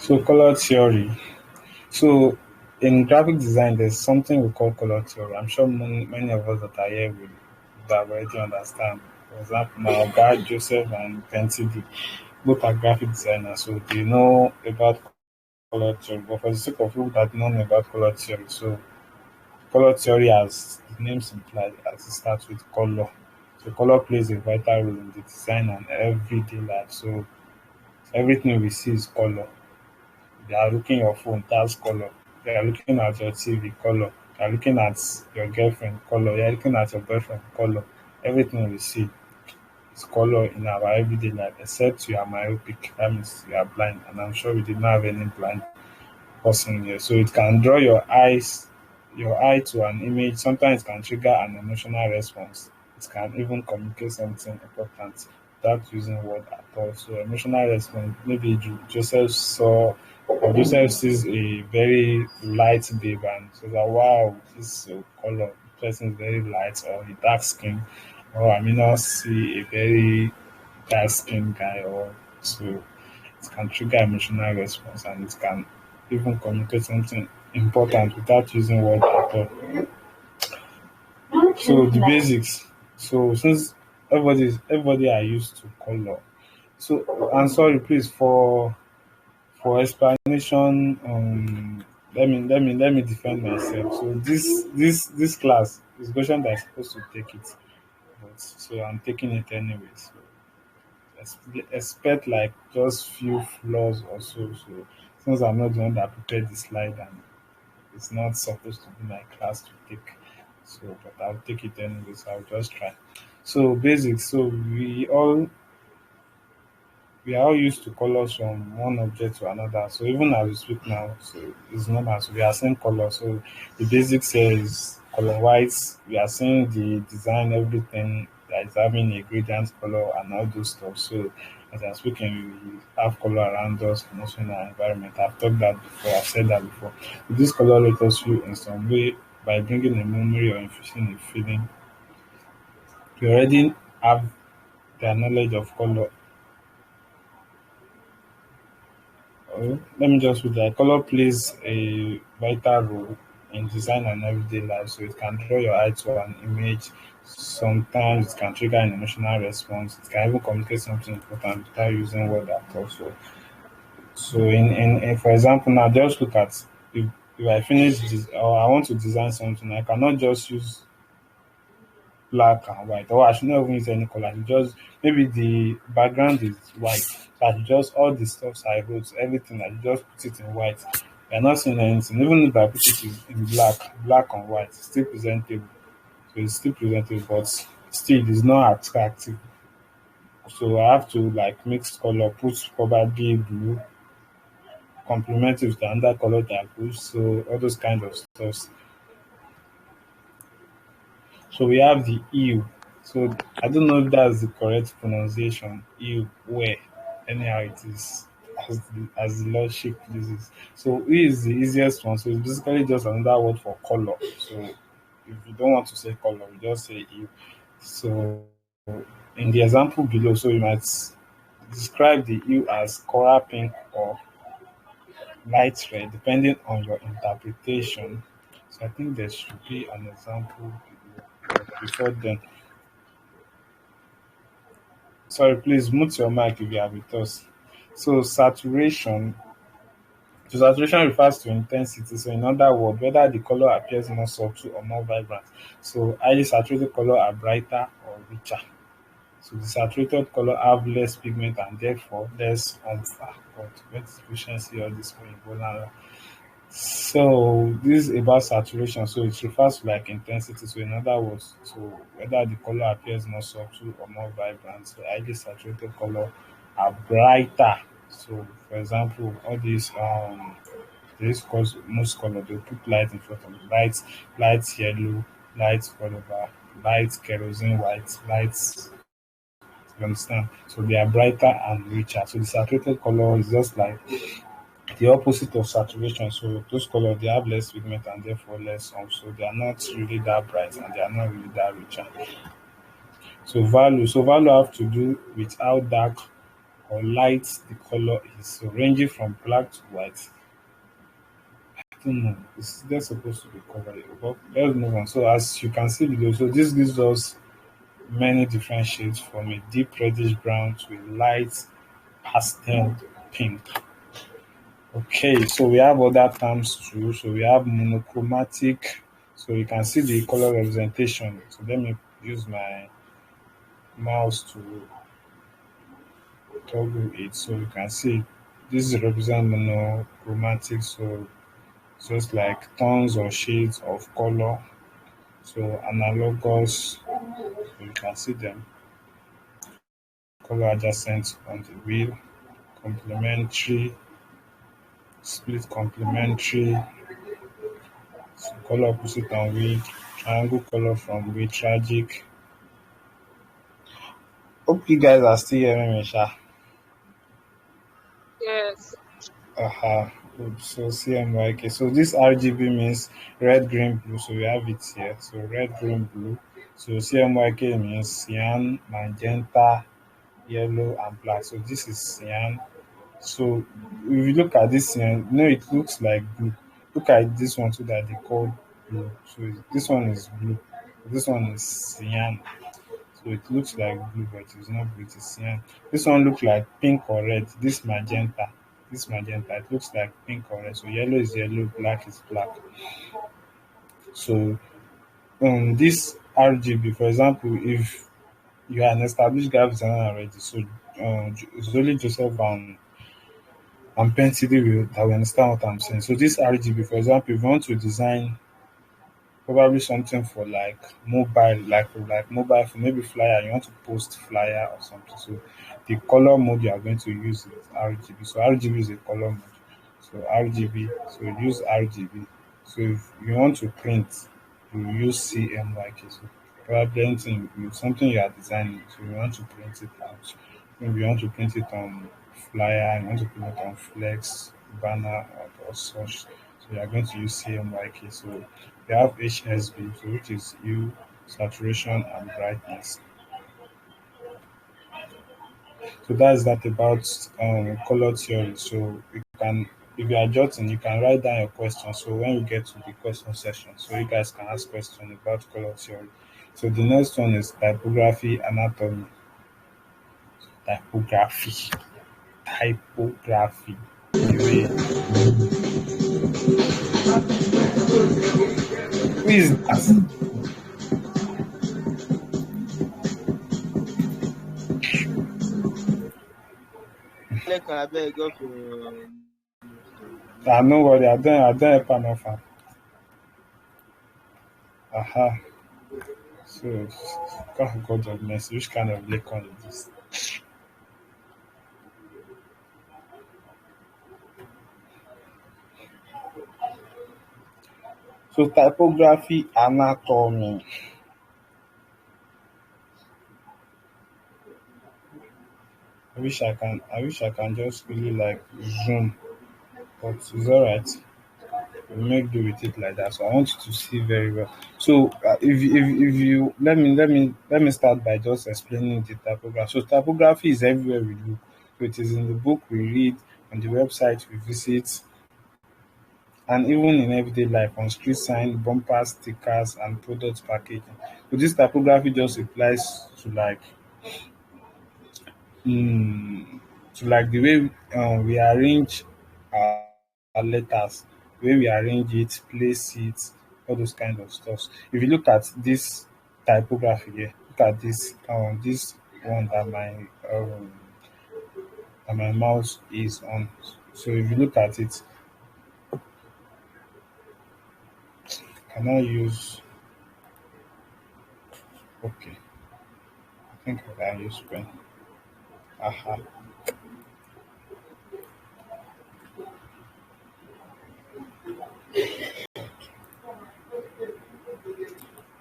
So color theory. So in graphic design, there's something we call color theory. I'm sure many of us that are here will have already understand. For example, my guy Joseph and Pentidi, both are graphic designers, so they know about color theory. But for the sake of people that don't know about color theory, so color theory, as the name implies, as it starts with color. So color plays a vital role in the design and everyday life. So everything we see is color. You are looking at your phone, that's color. You are looking at your TV, color. You are looking at your girlfriend, color. You are looking at your boyfriend, color. Everything we see is color in our everyday life, except you are myopic. That means you are blind, and I'm sure we did not have any blind person here. So it can draw your eye to an image. Sometimes it can trigger an emotional response. It can even communicate something important without using word at all. So emotional response, maybe Joseph saw or Joseph sees a very light babe and says, that, wow, this color, the person is very light or a dark skin. Or I may not see a very dark skin guy or so it can trigger emotional response and it can even communicate something important without using words at all. So the basics. So since everybody are used to color. So I'm sorry, please for explanation. Let me defend myself. So this class is question that I'm supposed to take it, but so I'm taking it anyway. So expect like just few flaws or so. So since I'm not the one that prepared the slide and it's not supposed to be my class to take. So but I'll take it anyways. I'll just try. So basics. So we are all used to colors from one object to another. So even as we speak now, so it's normal. So we are seeing color. So the basics here is color white. We are seeing the design, everything that is having a gradient color and all those stuff. So as I'm speaking, we have color around us and also in our environment. I've talked that before, I've said that before. This color let us feel in some way by bringing a memory or infusing a feeling. We already have the knowledge of color. Let me just put that color plays a vital role in design and everyday life. So it can draw your eye to an image. Sometimes it can trigger an emotional response. It can even communicate something important without using word at all. So in for example, now just look at if I finish this or I want to design something, I cannot just use black and white, or I should not even use any color. I should just maybe the background is white. So I should just all the stuff I wrote, everything, I should just put it in white. You're not seeing anything. Even if I put it in black and white, it's still presentable. So it's still presentable, but still it is not attractive. So I have to like mix color, put probably blue, complement it with another color that I put. So all those kind of stuff. So we have the ew. So I don't know if that's the correct pronunciation. Ew, where, anyhow it is, as the Lordship pleases. So E is the easiest one. So it's basically just another word for color. So if you don't want to say color, you just say ew. So in the example below, so you might describe the ew as coral pink or light red, depending on your interpretation. So I think there should be an example below. But before then, sorry, please mute your mic if you are with us. So saturation refers to intensity. So in other words, whether the color appears more subtle or more vibrant. So highly saturated color are brighter or richer. So the saturated color have less pigment and therefore less but wet efficiency or this way. So this is about saturation. So it refers to like intensity. So in other words, so whether the color appears more subtle or more vibrant. So highly saturated color are brighter. So for example, all these this cause most color they put light in front of it. Light yellow, light whatever, light kerosene white, light, you understand? So they are brighter and richer. So the saturated color is just like the opposite of saturation. So those colors they have less pigment and therefore less so they are not really that bright and they are not really that richer. So value have to do with how dark or light the color is. So ranging from black to white. I don't know. It's just supposed to be covered. But let's move on. So as you can see below, so this gives us many different shades from a deep reddish brown to a light pastel pink. Okay, so we have other terms too. So we have monochromatic. So you can see the color representation. So let me use my mouse to toggle it so you can see this represent monochromatic. So just like tones or shades of color. So analogous, so you can see them. Color adjacent on the wheel, complementary, split complementary, so color opposite on wheel, triangle color from wheel, tragic. Hope you guys are still hearing me, Sha. Yes. Good. So CMYK. So this RGB means red, green, blue. So we have it here. So red, green, blue. So CMYK means cyan, magenta, yellow, and black. So this is cyan. So if you look at this cyan, it looks like blue. Look at this one too that they call blue. So this one is blue. This one is cyan. So it looks like blue, but it's not blue, it's cyan. This one looks like pink or red. This magenta. This magenta, it looks like pink or red. So yellow is yellow, black is black. So this RGB, for example, if you are an established graphic designer already, so it's only Joseph and Pentily that will understand what I'm saying. So this RGB, for example, if you want to design probably something for like mobile, like mobile for maybe flyer, you want to post flyer or something. So the color mode you are going to use is RGB. So RGB is a color mode. So RGB, so use RGB. So if you want to print, you use CMYK. So probably anything something you are designing, so you want to print it out. Maybe you want to print it on flyer, you want to print it on flex, banner or such. So you are going to use CMYK. So we have HSB, so which is hue, saturation, and brightness. So that's that about color theory. So you can, if you are jotting, you can write down your question. So when we get to the question session, so you guys can ask questions about color theory. So the next one is typography anatomy. Typography. Typography. The who is that? Lekan abeg off your Ah, no worry, I don't help am off am. Aha. So God of mercy, which kind of lacon is this? So typography anatomy. I wish I can just really like zoom, but it's alright. We'll make do with it like that. So I want you to see very well. So if you let me start by just explaining the typography. So typography is everywhere we look. So it is in the book we read, on the website we visit, and even in everyday life on street sign, bumpers, stickers, and product packaging. So this typography just applies to like um the way we arrange our letters, the way we arrange it, place it, all those kind of stuff. If you look at this typography here, look at this one that my mouse is on. So if you look at it, can I use okay, I think I can use pen. Aha.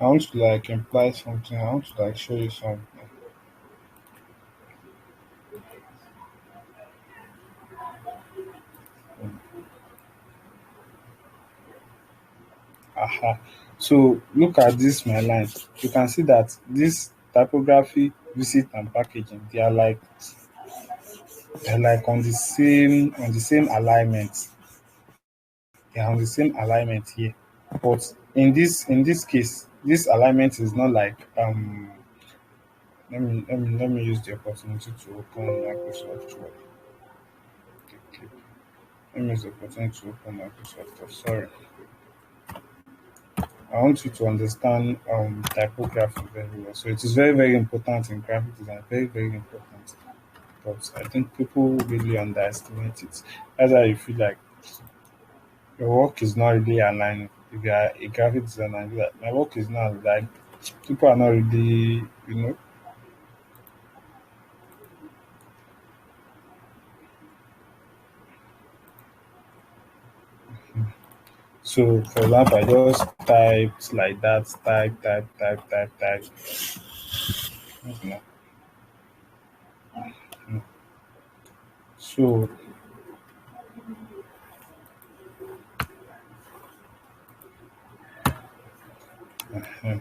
I want to like imply something. I want to like show you something. Aha. So look at this my line. You can see that this typography, visit and packaging, they are like They're like on the same alignment. They're on the same alignment here. But in this case, this alignment is not like let me use the opportunity to open Microsoft Word. Okay. Let me use the opportunity to open Microsoft Word. Sorry. I want you to understand typography very well. So it is very, very important in graphic design, very, very important. But I think people really underestimate it. That's why you feel like your work is not really aligned. If you are a graphic designer, you're like, my work is not aligned. People are not really, So, for example, I just typed like that, type. You know. So, uh,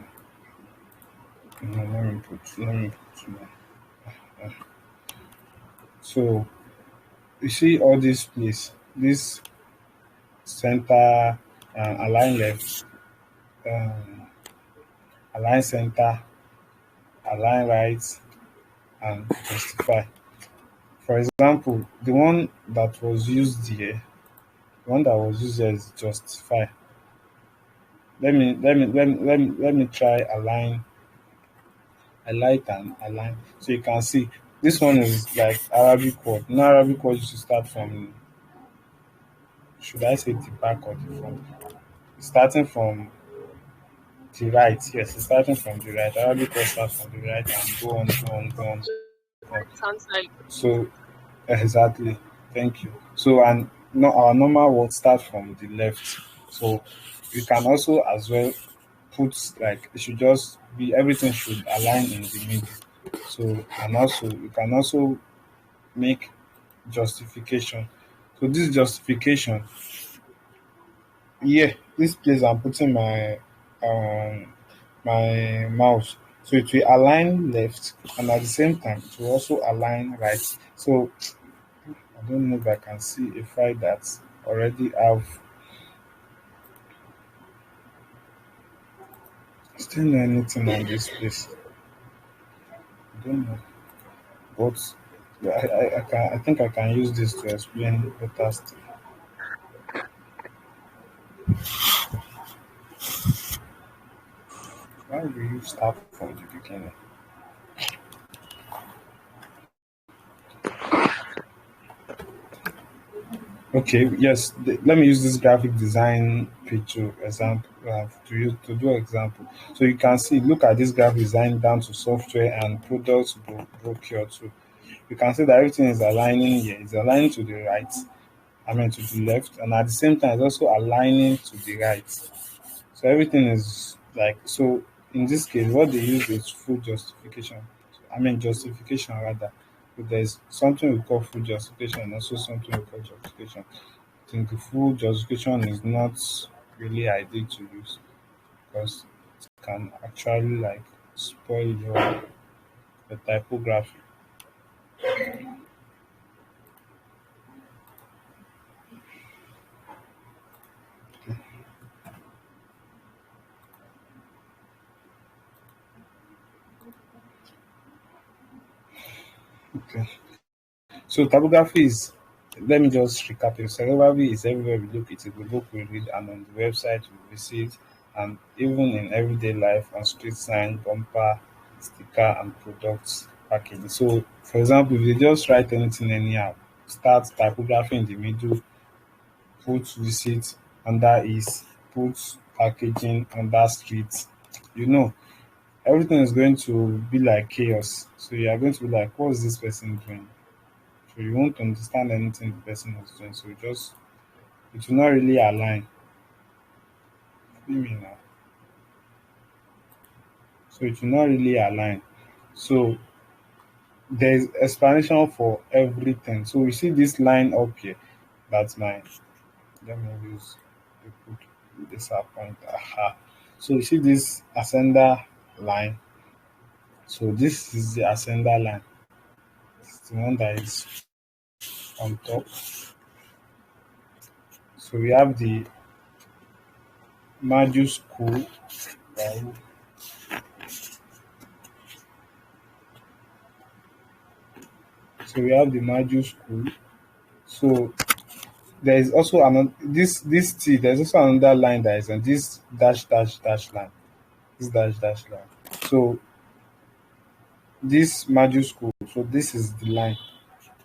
let me put. So, you see all this place, this center, align left, um, align center, align right, and justify. For example, the one that was used here is justify. Let me try highlight and align. So you can see this one is like Arabic word. Now Arabic word used to start from, should I say the back or the front? Starting from the right, yes, it's starting from the right. Arabic word starts from the right and go on, go on, go on. So Go on. right hand side. So exactly. Thank you. So and no, our normal word starts from the left. So you can also as well put like it should just be everything should align in the middle. So and also you can also make justification. So this justification, yeah, this place I'm putting my mouse. So it will align left and at the same time it will also align right. So I don't know if I can see a file that already have still know anything on this place. I don't know. But I think I can use this to explain better still. Why will you start from the beginning? Okay, yes. Let me use this graphic design picture example to do example. So you can see, look at this graphic design down to software and products brochure too. You can see that everything is aligning here. It's aligning to the right. I mean to the left, and at the same time, it's also aligning to the right. So everything is like so. In this case, what they use is full justification. I mean justification rather. But there's something we call full justification and also something we call justification. I think the full justification is not really ideal to use because it can actually like spoil your the typography. Okay. So typography is, let me just recap it. So typography is everywhere we look, it's in the book we read and on the website we visit and even in everyday life on street sign, bumper, sticker and products packaging. So for example, if you just write anything anyhow, start typography in the middle, put visit under is, put packaging under street, you know, everything is going to be like chaos. So you are going to be like, what is this person doing? So you won't understand anything the person is doing. So just it will not really align. Feel me now. So it will not really align. So there's explanation for everything. So we see this line up here. That's mine. Let me use the put this up point. Aha. So you see this ascender line. So this is the ascender line. It's the one that is on top. So we have the majuscule. uh, So we have the majuscule. So there is also another this T. There's also another line that is on this dash dash dash line. This dash dash line. So this majuscule. So this is the line.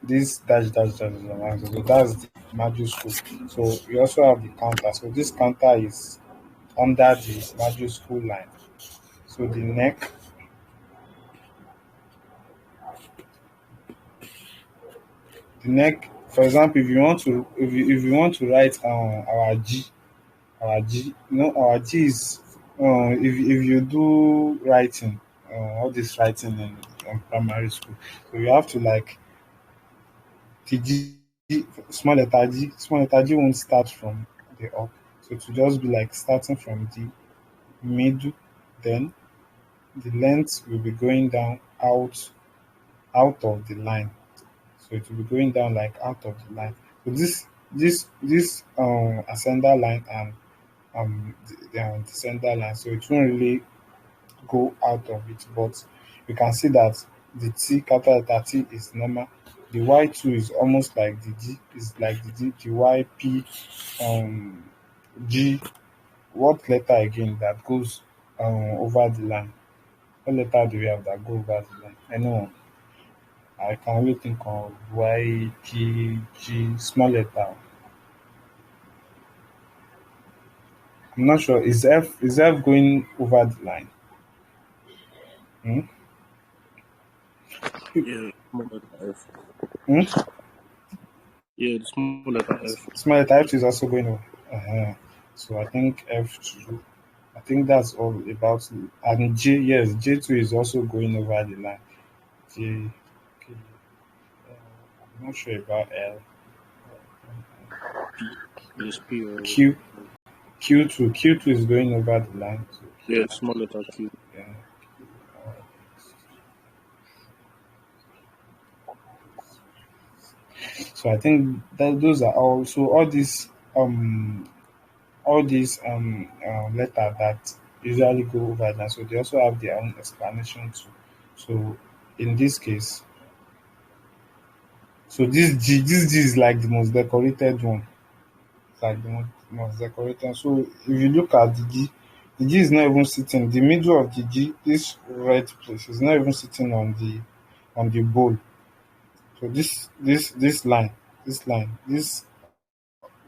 This dash dash dash is the line. So that's the majuscule. So we also have the counter. So this counter is under the majuscule line. So the neck. For example, if you want to write our G, our G is if you do writing, all this writing in primary school, so you have to like the small letter G won't start from the up, so to just be like starting from the middle, then the length will be going down out of the line, so it will be going down like out of the line. So this ascender line and the center line, so it won't really go out of it. But you can see that the T, capital letter T, is normal. The Y2 is almost like the G, is like the D. The YP, um, G. What letter again that goes over the line? What letter do we have that go over the line? I know I can only think of Y, P, G, small letter. I'm not sure. Is F going over the line? Hmm? Yeah, small letter F. Hmm? Yeah, the small letter F. Small letter F is also going over. So I think F2. I think that's all about. And J, yes, J2 is also going over the line. J. Okay. I'm not sure about L. P. Yes, P or Q. Q2 is going over the line. So yeah, Q. small letter Q. Yeah. So I think that those are all. So all these letter that usually go over that, so they also have their own explanation too. So in this case, so this G is like the most decorated one. It's like the most decorated. So if you look at the G is not even sitting. The middle of the G, this red place, is not even sitting on the bowl. So this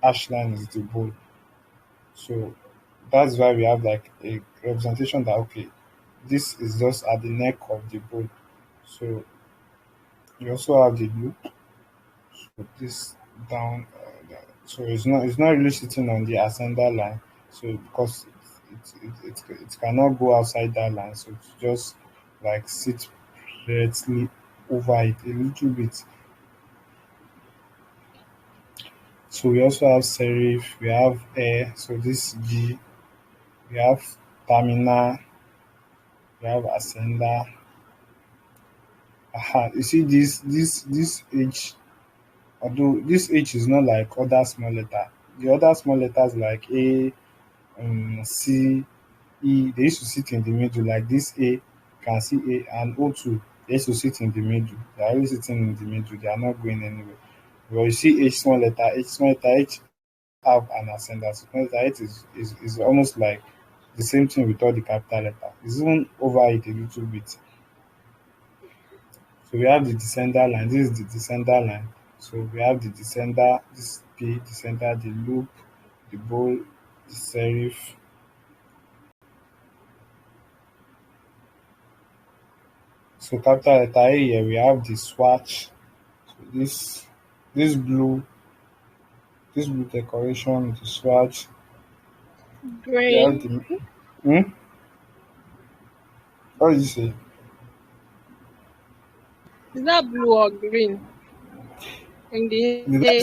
ash line is the bowl. So that's why we have like a representation that okay, this is just at the neck of the bowl. So you also have the loop. So this down. So it's not really sitting on the ascender line. So because it cannot go outside that line. So it's just like sit directly over it a little bit. So we also have serif. We have air. So this G. We have terminal. We have ascender. Aha, you see this H, although this H is not like other small letter. The other small letters like A, C, E, they used to sit in the middle. Like this A, you can see A and O2, they used to sit in the middle. They are always sitting in the middle. They are not going anywhere. But you see H have an ascendant. So small letter H is almost like the same thing with all the capital letter. It's even over it a little bit. So we have the descender line. This is the descender line. So we have the descender, this P, descender, the loop, the bowl, the serif. So capital letter A here, we have the swatch. So this blue, this blue decoration, the swatch. We have Green. the hmm? What did you say? Is that blue or green? In the Did I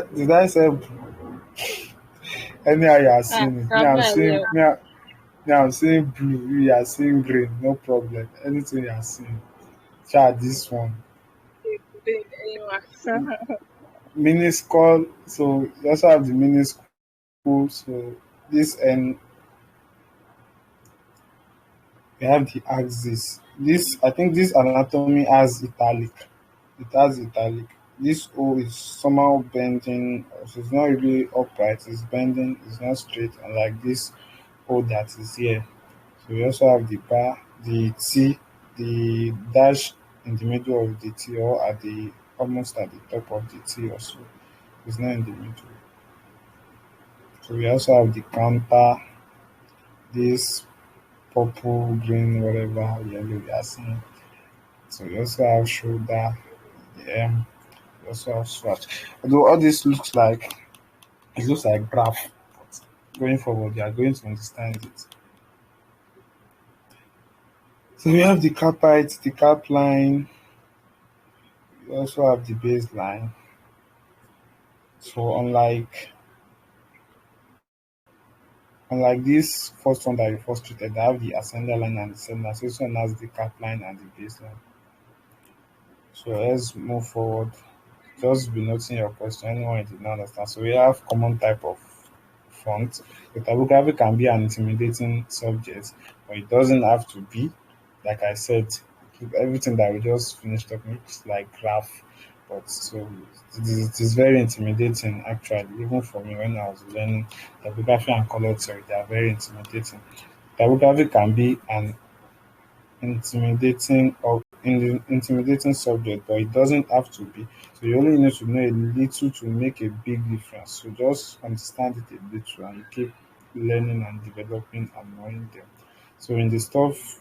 A. did I say anyhow you are Ah, seeing it? Me, I'm I'm not seeing aware. me, me, I'm seeing blue. You are seeing green. No problem. Anything you are seeing. Try this one. Green anyway. minuscule. So you also have the minuscule. So this and we have the axis. This I think this anatomy has italic. It has italic. This O is somehow bending, so it's not really upright, it's bending, it's not straight, unlike this O that is here. So we also have the bar, the T, the dash in the middle of the T or at the almost at the top of the T also. It's not in the middle. So we also have the counter, this purple, green, whatever yellow we are seeing. So we also have shoulder, the M, we also have swatch. Although all this looks like it looks like graph. Going forward, you are going to understand it. So we have the cap height, the cap line, we also have the baseline. So unlike this first one that we first treated, they have the ascender line and descender. So this one has the cap line and the baseline. So let's move forward. Just be noting your question anyone you did not understand. So we have common type of font. The typography can be an intimidating subject, but it doesn't have to be. Like I said, everything that we just finished talking looks like graph, but so it is very intimidating actually. Even for me when I was learning typography and color theory, they are very intimidating. Typography can be an intimidating subject, but it doesn't have to be. So you only need to know a little to make a big difference. So just understand it a little and keep learning and developing and knowing them. So in the stuff,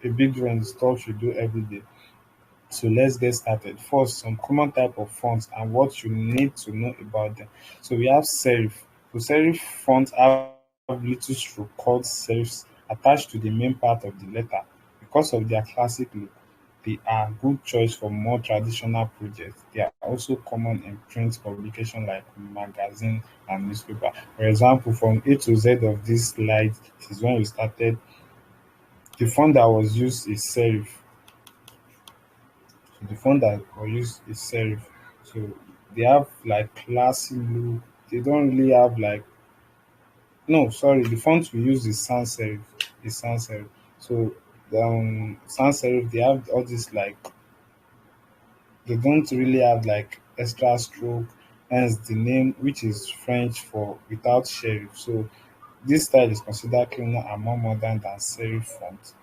a big difference in the stuff you do every day. So let's get started. First, some common type of fonts and what you need to know about them. So we have serif. So serif fonts have little stroke called serifs attached to the main part of the letter. Because of their classic look, they are good choice for more traditional projects. They are also common in print publication like magazine and newspaper. For example, from A to Z of this slide, this is when we started. The font that was used is serif. So the font that was used is serif. So they have like classy look. They don't really have like no, sorry, the font we use is sans serif. Is sans serif. So the sans serif they have all this like they don't really have like extra stroke, hence the name which is French for without serif. So this style is considered cleaner and more modern than serif font.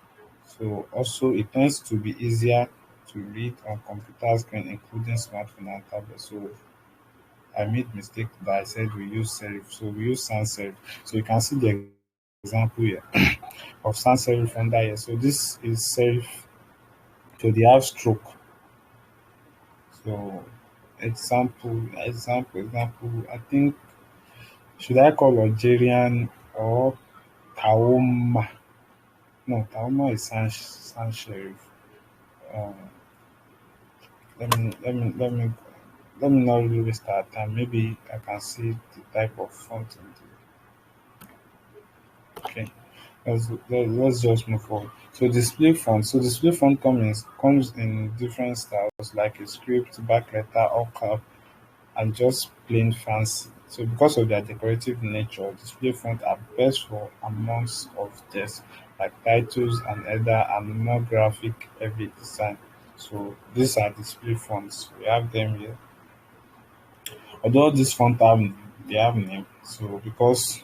So also it tends to be easier to read on computer screen including smartphone and tablet. So I made mistake that I said we use serif. So we use sans serif. So you can see the example here of sans serif under here. So this is serif. So they have stroke. So example. I think should I call Algerian or Taoma? No, Taoma is sans serif. Um, let me not really waste our time. Maybe I can see the type of font in okay. Let's just move forward. So display font. So display font comes in different styles like a script, back letter, or cap, and just plain fancy. So because of their decorative nature, display font are best for amounts of text like titles and header and more graphic heavy design. So these are display fonts. We have them here. Although these fonts have name. So because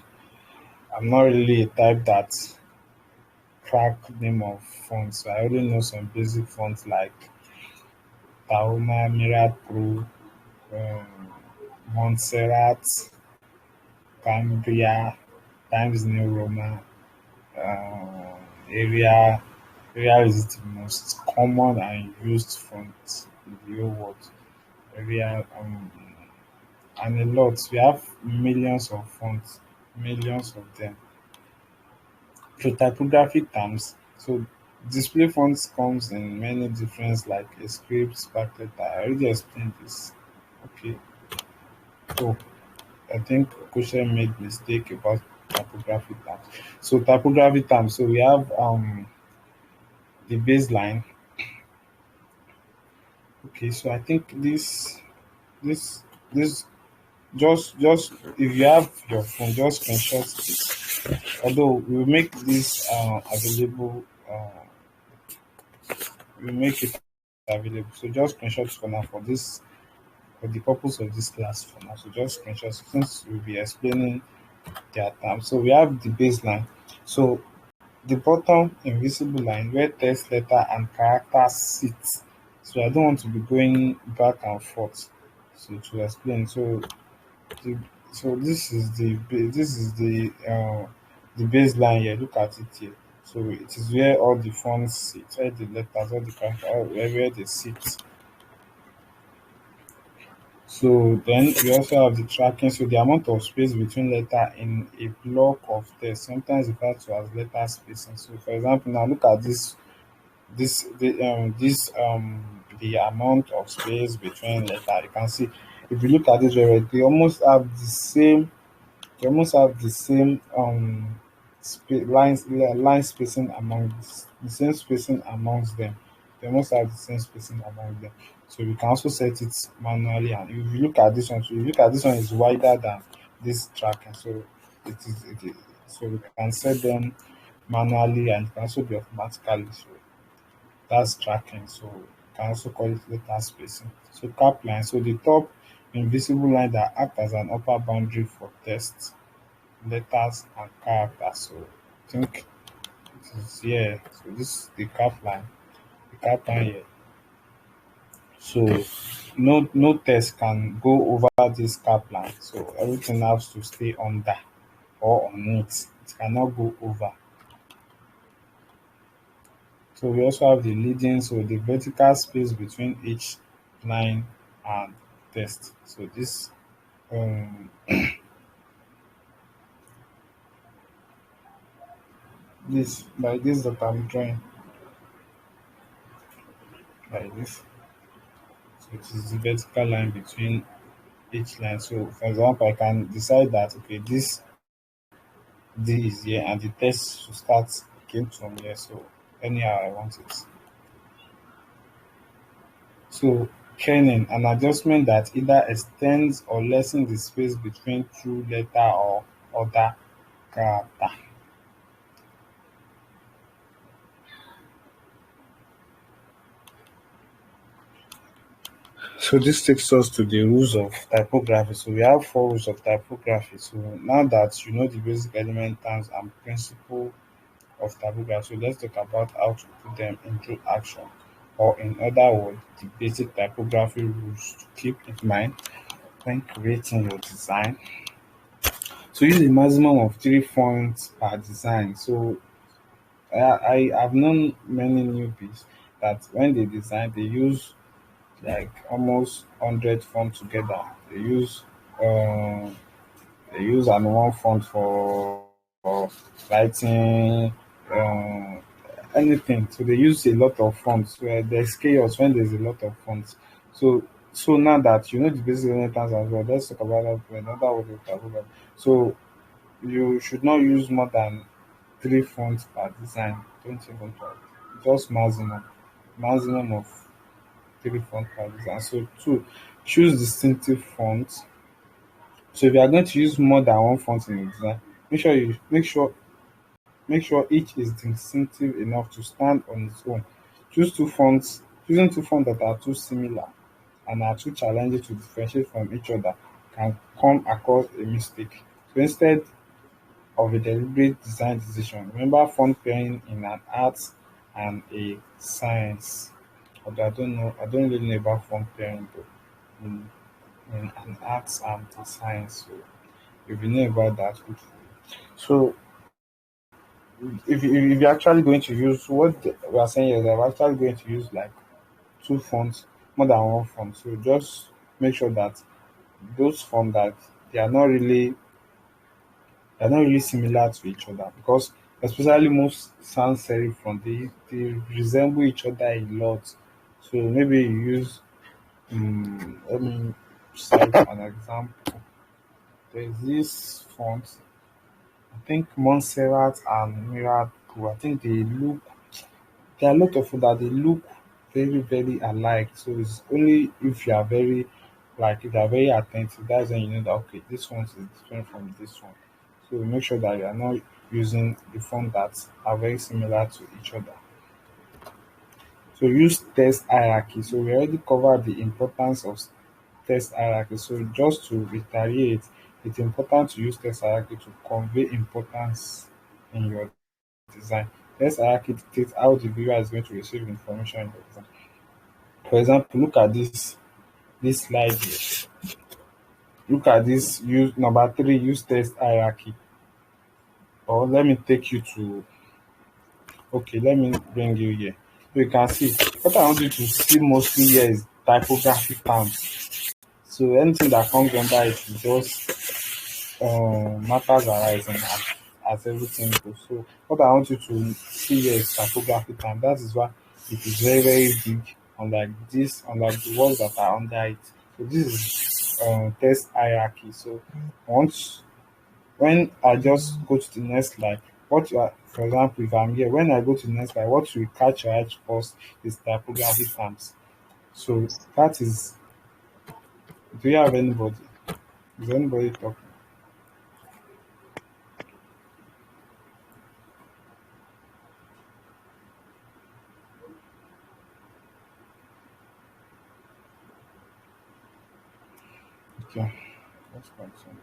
I'm not really a type that crack name of fonts. I already know some basic fonts like Tahoma, Mira Pro, um, Montserrat, Cambria, Times New Roman, Area. Area is the most common and used font in the whole world. Area and a lot. We have millions of fonts, millions of them. So typography terms. So display fonts comes in many different like a script, backlet. I already explained this. Okay. So I think Kusha made mistake about typography terms. So typography terms. So we have the baseline. Okay, so I think this this just if you have your phone, just screenshot it. Although we will make this available, we will make it available. So just screenshot for now for the purpose of this class for now. So just screenshot since we'll be explaining their terms. So we have the baseline. So the bottom invisible line where text, letter, and character sit. So I don't want to be going back and forth. So to explain, the, so this is the baseline here. Look at it here. So it is where all the fonts sit, where the letters, all the characters, where they sit. So then we also have the tracking. So the amount of space between letter in a block of text, sometimes referred to as letter spacing. So for example, now look at the amount of space between letter. You can see if you look at this very well, they almost have the same line spacing the same spacing amongst them. They almost have the same spacing among them. So we can also set it manually. And if you look at this one, so if you look at this one is wider than this tracking. So it is so we can set them manually and it can also be automatically. So that's tracking. So you can also call it letter spacing. So cap line. So the top invisible line that act as an upper boundary for text, letters, and characters. So I think it is here. So this is the cap line. The cap line here. So no text can go over this cap line. So everything has to stay under or on it. It cannot go over. So we also have the leading, so the vertical space between each line and text. So um this that I'm drawing like this. So it is the vertical line between each line. So for example, I can decide that okay, this D is here and the text should start came from here. So anyhow I want it. So kerning, an adjustment that either extends or lessens the space between true letter or other character. So this takes us to the rules of typography. So we have four rules of typography. So now that you know the basic element terms and principle of typography, so let's talk about how to put them into action. Or in other words, the basic typography rules to keep in mind when creating your design. So use a maximum of 3 fonts per design. So I have known many newbies that when they design, they use like almost 100 fonts together. Um, they use an one font for writing, um, anything. So they use a lot of fonts. Where there's chaos when there's a lot of fonts. So so now that you know the basic elements as well, let's talk about that for another word of vocabulary. So you should not use more than 3 fonts per design. Don't even try. Just maximum of 3 fonts per design. So two, choose distinctive fonts. So if you are going to use more than one font in a design, make sure each is distinctive enough to stand on its own. Choose 2 fonts. Choosing 2 fonts that are too similar and are too challenging to differentiate from each other can come across a mistake. So instead of a deliberate design decision, remember font pairing in an art and a science. Although I don't really know about font pairing though in an arts and a science. So if you know about that, good for you. So if you're actually going to use what we are saying is that we're actually going to use like 2 fonts, more than one font. So just make sure that those fonts that they are not really similar to each other because especially most sans serif fonts they resemble each other a lot. So maybe you use let me cite an example. There's this font, I think Montserrat and Miracle. I think there are a lot of food that they look very, very alike. So it's only if you are very Like if you are very attentive, that's when you know that okay, this one is different from this one. So make sure that you are not using the font that are very similar to each other. So use test hierarchy. So we already covered the importance of test hierarchy. So just to reiterate, it's important to use test hierarchy to convey importance in your design. Test hierarchy dictates how the viewer is going to receive information in the design. For example, look at this slide here. Look at this use number three, use test hierarchy. Or let me take you to okay, let me bring you here. So you can see what I want you to see mostly here is typography terms. So anything that comes under it is just matters arising as everything goes. So what I want you to see here is typography term. That is why it is very, very big, unlike the words that are under it. So this is text hierarchy. So once when I just go to the next slide, what you are, for example, if I'm here, when I go to the next slide, what will catch your eye first is typography terms. So that is, do you have anybody? Is anybody talking? Okay, let's continue.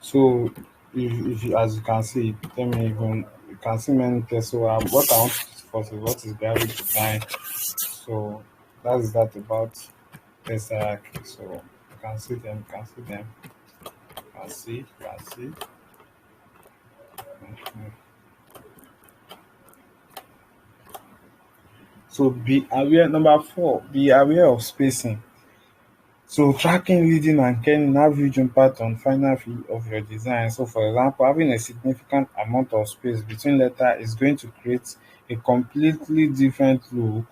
So if you, as you can see, let me even you can see many tests. So what I want to discuss is what is graphic design. So that is that about test hierarchy. So you can see them, you can see them, you can see, you can see. Mhm. So be aware. Number four, be aware of spacing. So tracking, leading and kerning have huge impact on final feel of your design. So for example, having a significant amount of space between letter is going to create a completely different look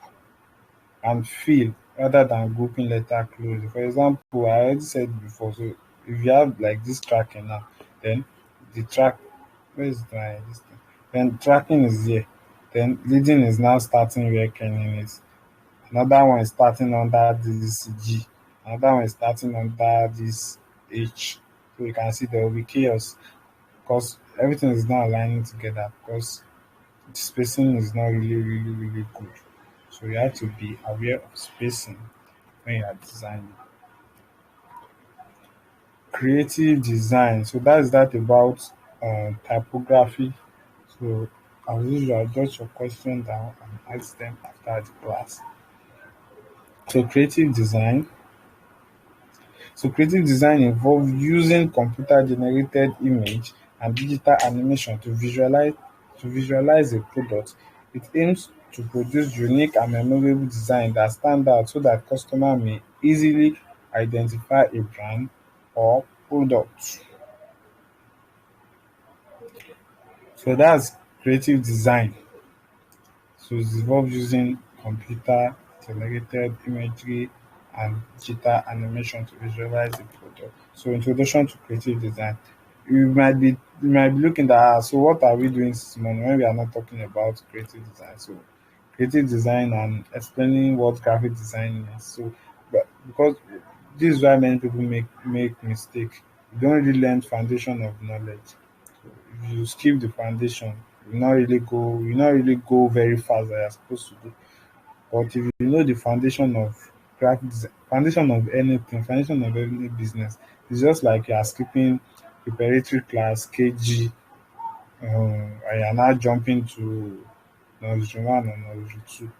and feel rather than grouping letter closely. For example, I already said before, so if you have like this tracking now, then the track, where is my this thing? Then tracking is here. Then leading is now starting where kerning is. Another one is starting under this G. Another one is starting under this H. So you can see there will be chaos because everything is not aligning together because the spacing is not really, really, really good. So you have to be aware of spacing when you are designing. Creative design. So that's that about typography. So as usual, jot your question down and ask them after the class. So creative design. So creative design involves using computer-generated image and digital animation to visualize a product. It aims to produce unique and memorable design that stand out so that customer may easily identify a brand or product. So that's creative design. So it involves using computer generated imagery and digital animation to visualize the product. So introduction to creative design. You might be looking at so what are we doing this morning when we are not talking about creative design? So creative design and explaining what graphic design is. So but because this is why many people make mistake. You don't really learn foundation of knowledge. If you skip the foundation, you not really go very fast as you're supposed to go. But if you know the foundation of foundation of anything, foundation of any business, it's just like you are skipping preparatory class, KG, and you're now jumping to nursery one or nursery two. You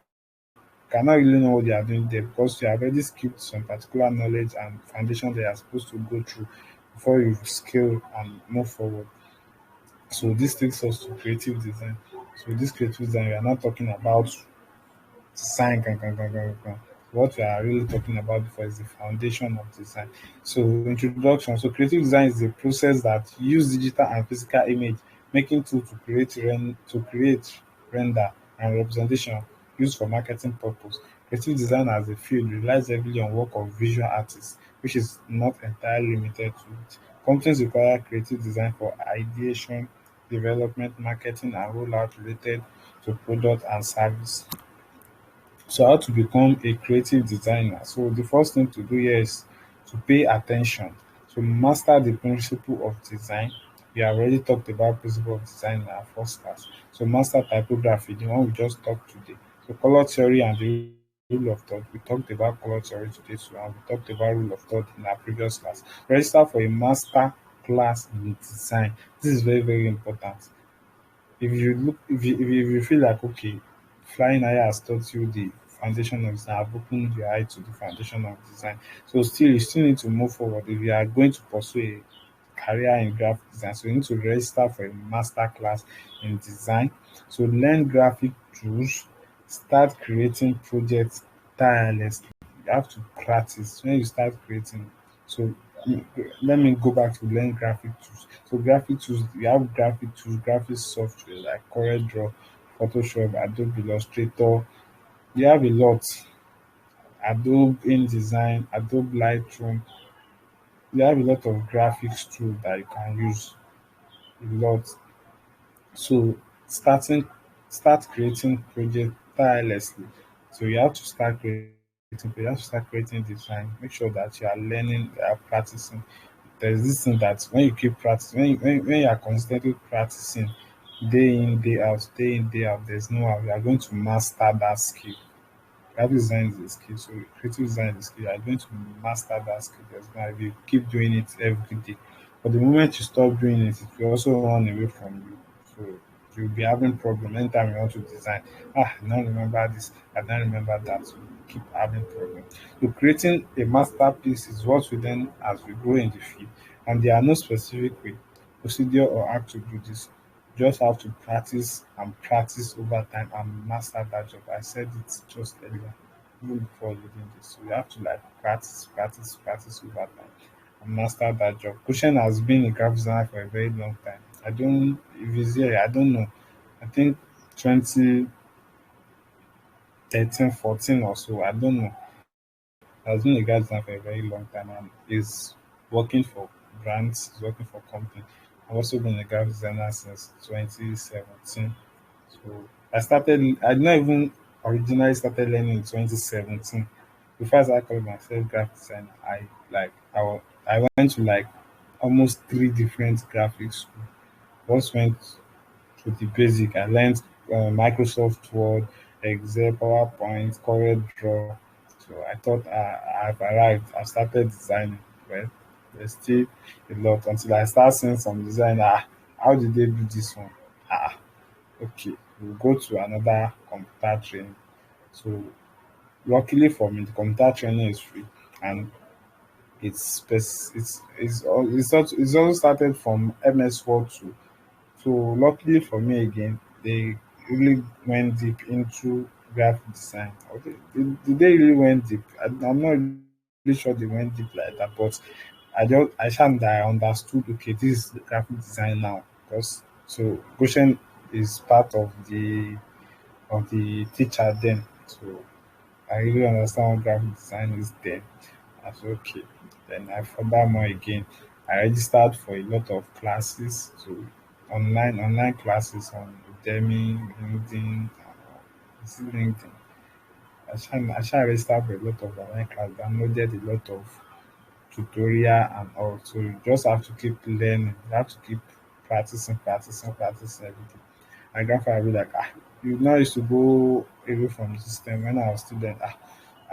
cannot really know what you are doing there because you have already skipped some particular knowledge and foundation that you are supposed to go through before you scale and move forward. So this takes us to creative design. So this creative design, we are not talking about design. What we are really talking about before is the foundation of design. So introduction. So creative design is a process that use digital and physical image making tool to create render and representation used for marketing purpose. Creative design as a field relies heavily on work of visual artists, which is not entirely limited to it. Companies require creative design for ideation, development, marketing, and rollout related to product and service. So how to become a creative designer? So the first thing to do here is to pay attention. To master the principle of design. We have already talked about principle of design in our first class. So master typography, the one we just talked today. So color theory and the rule of thought. We talked about color theory today too, and we talked about rule of thought in our previous class. Register for a master class in design. This is very, very important. If you feel like okay, flying higher has taught you the foundation of design, have opened your eye to the foundation of design. So still you still need to move forward if you are going to pursue a career in graphic design. So you need to register for a master class in design. So learn graphic tools, start creating projects tirelessly. You have to practice when you start creating. So mm, let me go back to learn graphic tools. So graphic tools, you have graphic tools, graphic software like CorelDRAW, Photoshop, Adobe Illustrator. You have a lot. Adobe InDesign, Adobe Lightroom. You have a lot of graphics tools that you can use. A lot. So starting start creating project tirelessly. So you have to start creating, you have to start creating design. Make sure that you are learning, you are practicing. There's this thing that when you keep practicing, when you are constantly practicing day in, day out, there's no how you are going to master that skill. Graphic design is a skill, so creative design is a skill. You are going to master that skill. There's no how if you keep doing it every day. But the moment you stop doing it, it will also run away from you. So you'll be having problem anytime you want to design. I don't remember this, I don't remember that. So you keep having problem. So creating a masterpiece is what we then as we grow in the field. And there are no specific way, procedure or act to do this. You just have to practice and practice over time and master that job. I said it just earlier, even before reading this. So you have to like practice, practice, practice over time and master that job. Kushen has been a graphic designer for a very long time. I don't, if he's here, I don't know. I think 2013, 14 or so. I don't know. Has been a graphic designer for a very long time and is working for brands, is working for company. I've also been a graphic designer since 2017. So I did not even originally started learning in 2017. Before I started calling myself graphic designer, I went to like almost three different graphics schools. First went to the basic. I learned Microsoft Word, Excel, PowerPoint, CorelDRAW. So I thought I've arrived. I started designing. Well, there's still a lot until I start seeing some design. How did they do this one? Ah, okay. We'll go to another computer training. So luckily for me, the computer training is free and it's also started from MS Word 2. So luckily for me again, they really went deep into graphic design. Okay, did they really went deep? I'm not really sure they went deep like that, but I found that I understood. Okay, this is graphic design now because so Goshen is part of the teacher then. So I really understand what graphic design is then. I said okay. Then I further more again. I registered for a lot of classes, so online classes on Udemy, LinkedIn, is it LinkedIn. I shall register for a lot of online class, downloaded a lot of tutorial and all. So you just have to keep learning. You have to keep practicing, practicing, practicing every day. My grandfather will be like, you now used to go away from the system when I was student.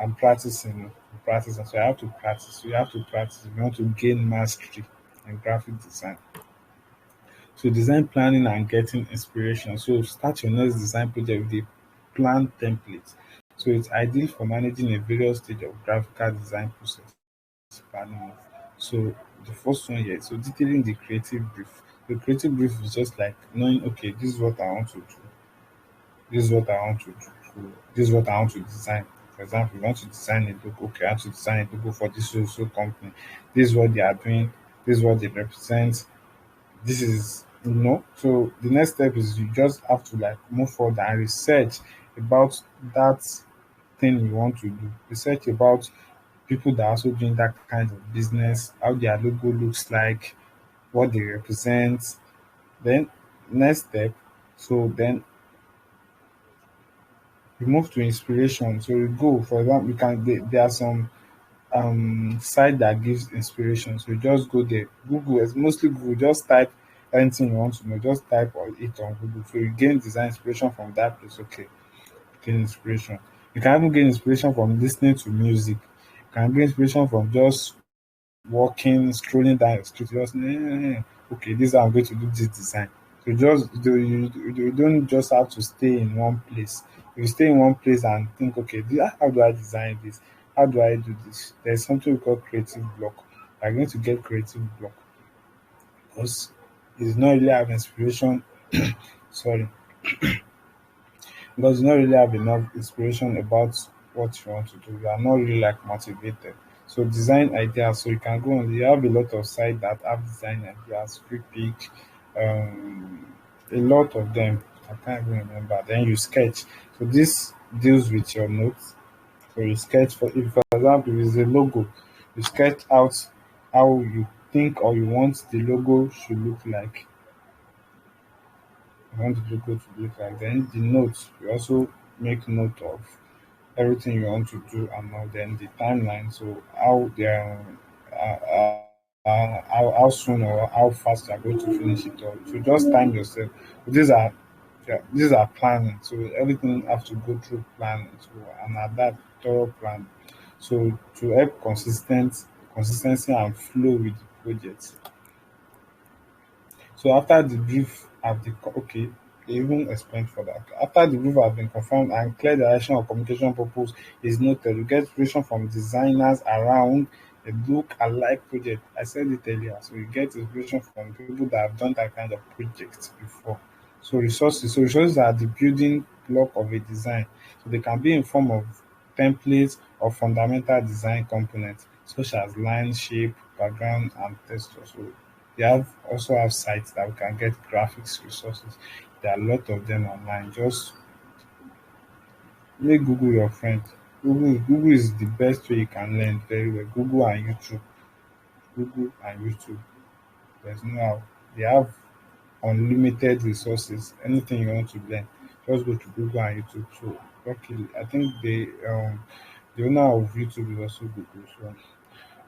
I'm practicing, I'm practicing. So I have to practice. So you have to practice if you want to gain mastery in graphic design. So design planning and getting inspiration. So start your next design project with a plan template. So it's ideal for managing a various stage of graphical design process planning. So the first one here, so detailing the creative brief. The creative brief is just like knowing, okay, this is what I want to do. This is what I want to do. So this is what I want to design. For example, you want to design a logo. Okay, I want to design a logo for this so company. This is what they are doing. This is what they represent. This is So the next step is you just have to like move forward and research about that thing you want to do. Research about people that are also doing that kind of business, how their logo looks like, what they represent. Then next step, so then We move to inspiration. So we go, for example, there are some site that gives inspiration. So you just go there. Google is mostly Google. Just type anything you want to know. Just type it on Google. So you gain design inspiration from that place. Okay, gain inspiration. You can even gain inspiration from listening to music. You can gain inspiration from just walking, strolling down the street, just okay, this is how I'm going to do this design. So you don't just have to stay in one place. You stay in one place and think, okay, how do I design this? How do I do this? There's something we call creative block. You're going to get creative block because it's not really have inspiration. Sorry, because you not really have enough inspiration about what you want to do. You are not really like motivated. So design ideas. So you can go on. You have a lot of sites that have design ideas, free pick, a lot of them. I can't even remember. Then you sketch. So this deals with your notes. So you sketch if for example if it's a logo, you sketch out how you think or you want the logo should look like. You want the logo to look like. Then the notes, you also make note of everything you want to do and now then the timeline. So how they how soon or how fast you are going to finish it all. So just time yourself. So these are planning. So everything have to go through planning. So and at that thorough plan. So to help consistency and flow with the project. So after the brief have the okay, they even explained for that. After the brief have been confirmed and clear direction of communication purpose is noted, you get inspiration from designers around a look alike project. I said it earlier. So you get inspiration from people that have done that kind of project before. So resources. So resources are the building block of a design. So they can be in form of templates or fundamental design components such as line, shape, background, and texture. So they also have sites that we can get graphics resources. There are a lot of them online. Just make Google your friend. Google is the best way you can learn very well. Google and YouTube. Google and YouTube. There's no how. They have unlimited resources. Anything you want to learn, just go to Google and YouTube. So luckily, I think the owner of YouTube is also Google. So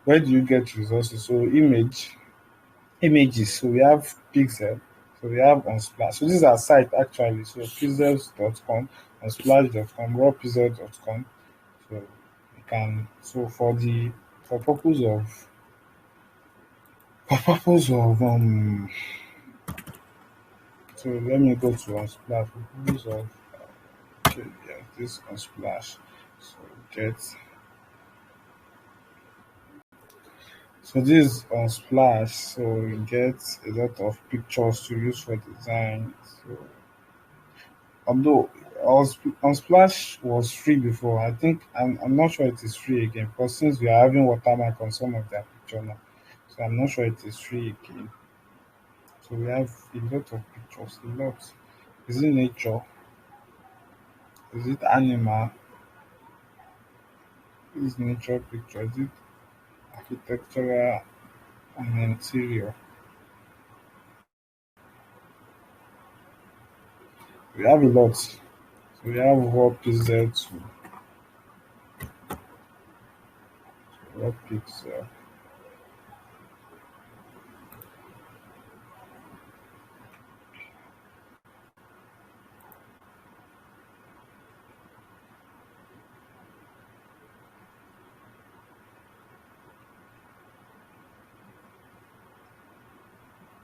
where do you get resources? So images. So we have Pixel. So we have Unsplash. So these are sites actually. So pixels.com, unsplash.com, rawpixel.com. So you can for purpose of so let me go to Unsplash for purpose of okay, yeah, this Unsplash. So get so this Unsplash, so you get a lot of pictures to use for design. So although Unsplash was free before, I'm not sure it is free again. Because since we are having watermark on some of their picture now, so I'm not sure it is free again. So we have a lot of pictures, a lot. Is it nature? Is it animal? Is nature picture? Is it architectural and interior? We have a lot. So we have raw pixel to raw pixel.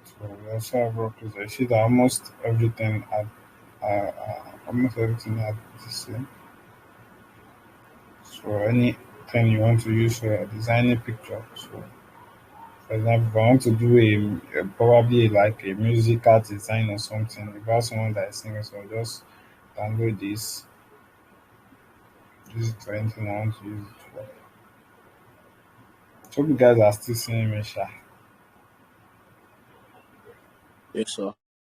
So we also have raw pixel. You see that almost everything had the same. So anything you want to use for designing picture. So for example, if I want to do probably like a musical design or something, if I have someone that is singing, so I'll just download this, use it for anything I want to use it for. So you guys are still seeing me, Sha. Yes, sir.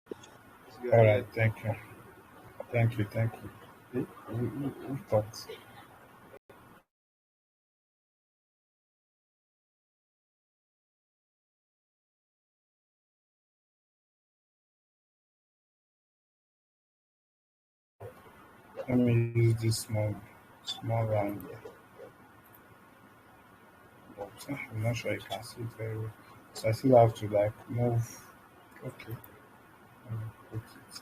It's good. All Yeah. right, thank you. Who talks? Let me use this small round here. But I'm not sure you can see it very well. So I still have to like move. Okay, let me put it.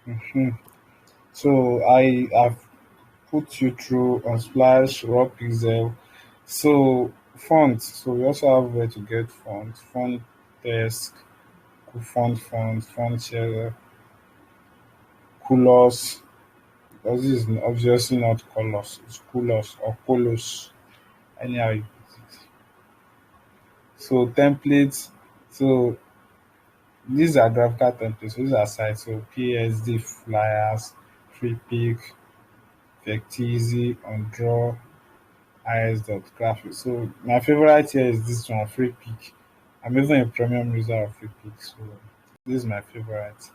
Mhm. So I have put you through on Splash, Raw Pixel. So font. So we also have where to get font desk, font share, colors. Because this is obviously not colors, it's colors or colos. Anyhow you put it. So templates. So these are graphical templates. So these are sites. So PSD flyers, free pick, Vecteezy, on draw, is.graphics. So my favorite here is this one, free pick. I'm even a premium user of free pick, so this is my favorite.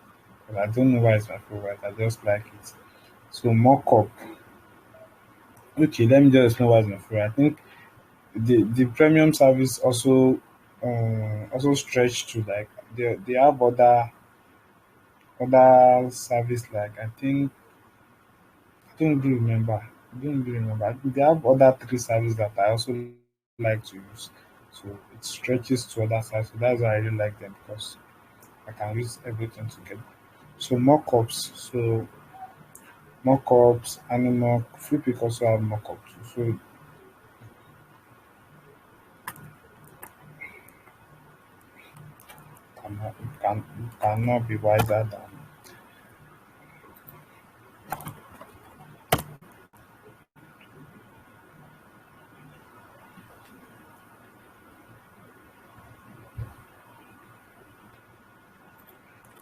But I don't know why it's my favorite. I just like it. So mockup. Okay, let me just explain why it's my favorite. I think the premium service also stretch to like they have other service like I don't really remember. I don't really remember. I think they have other three services that I also like to use. So it stretches to other sites. So that's why I really like them because I can use everything together. So mockups. So mockups, Animoc, Flippik also have mockups. So it cannot be wiser than.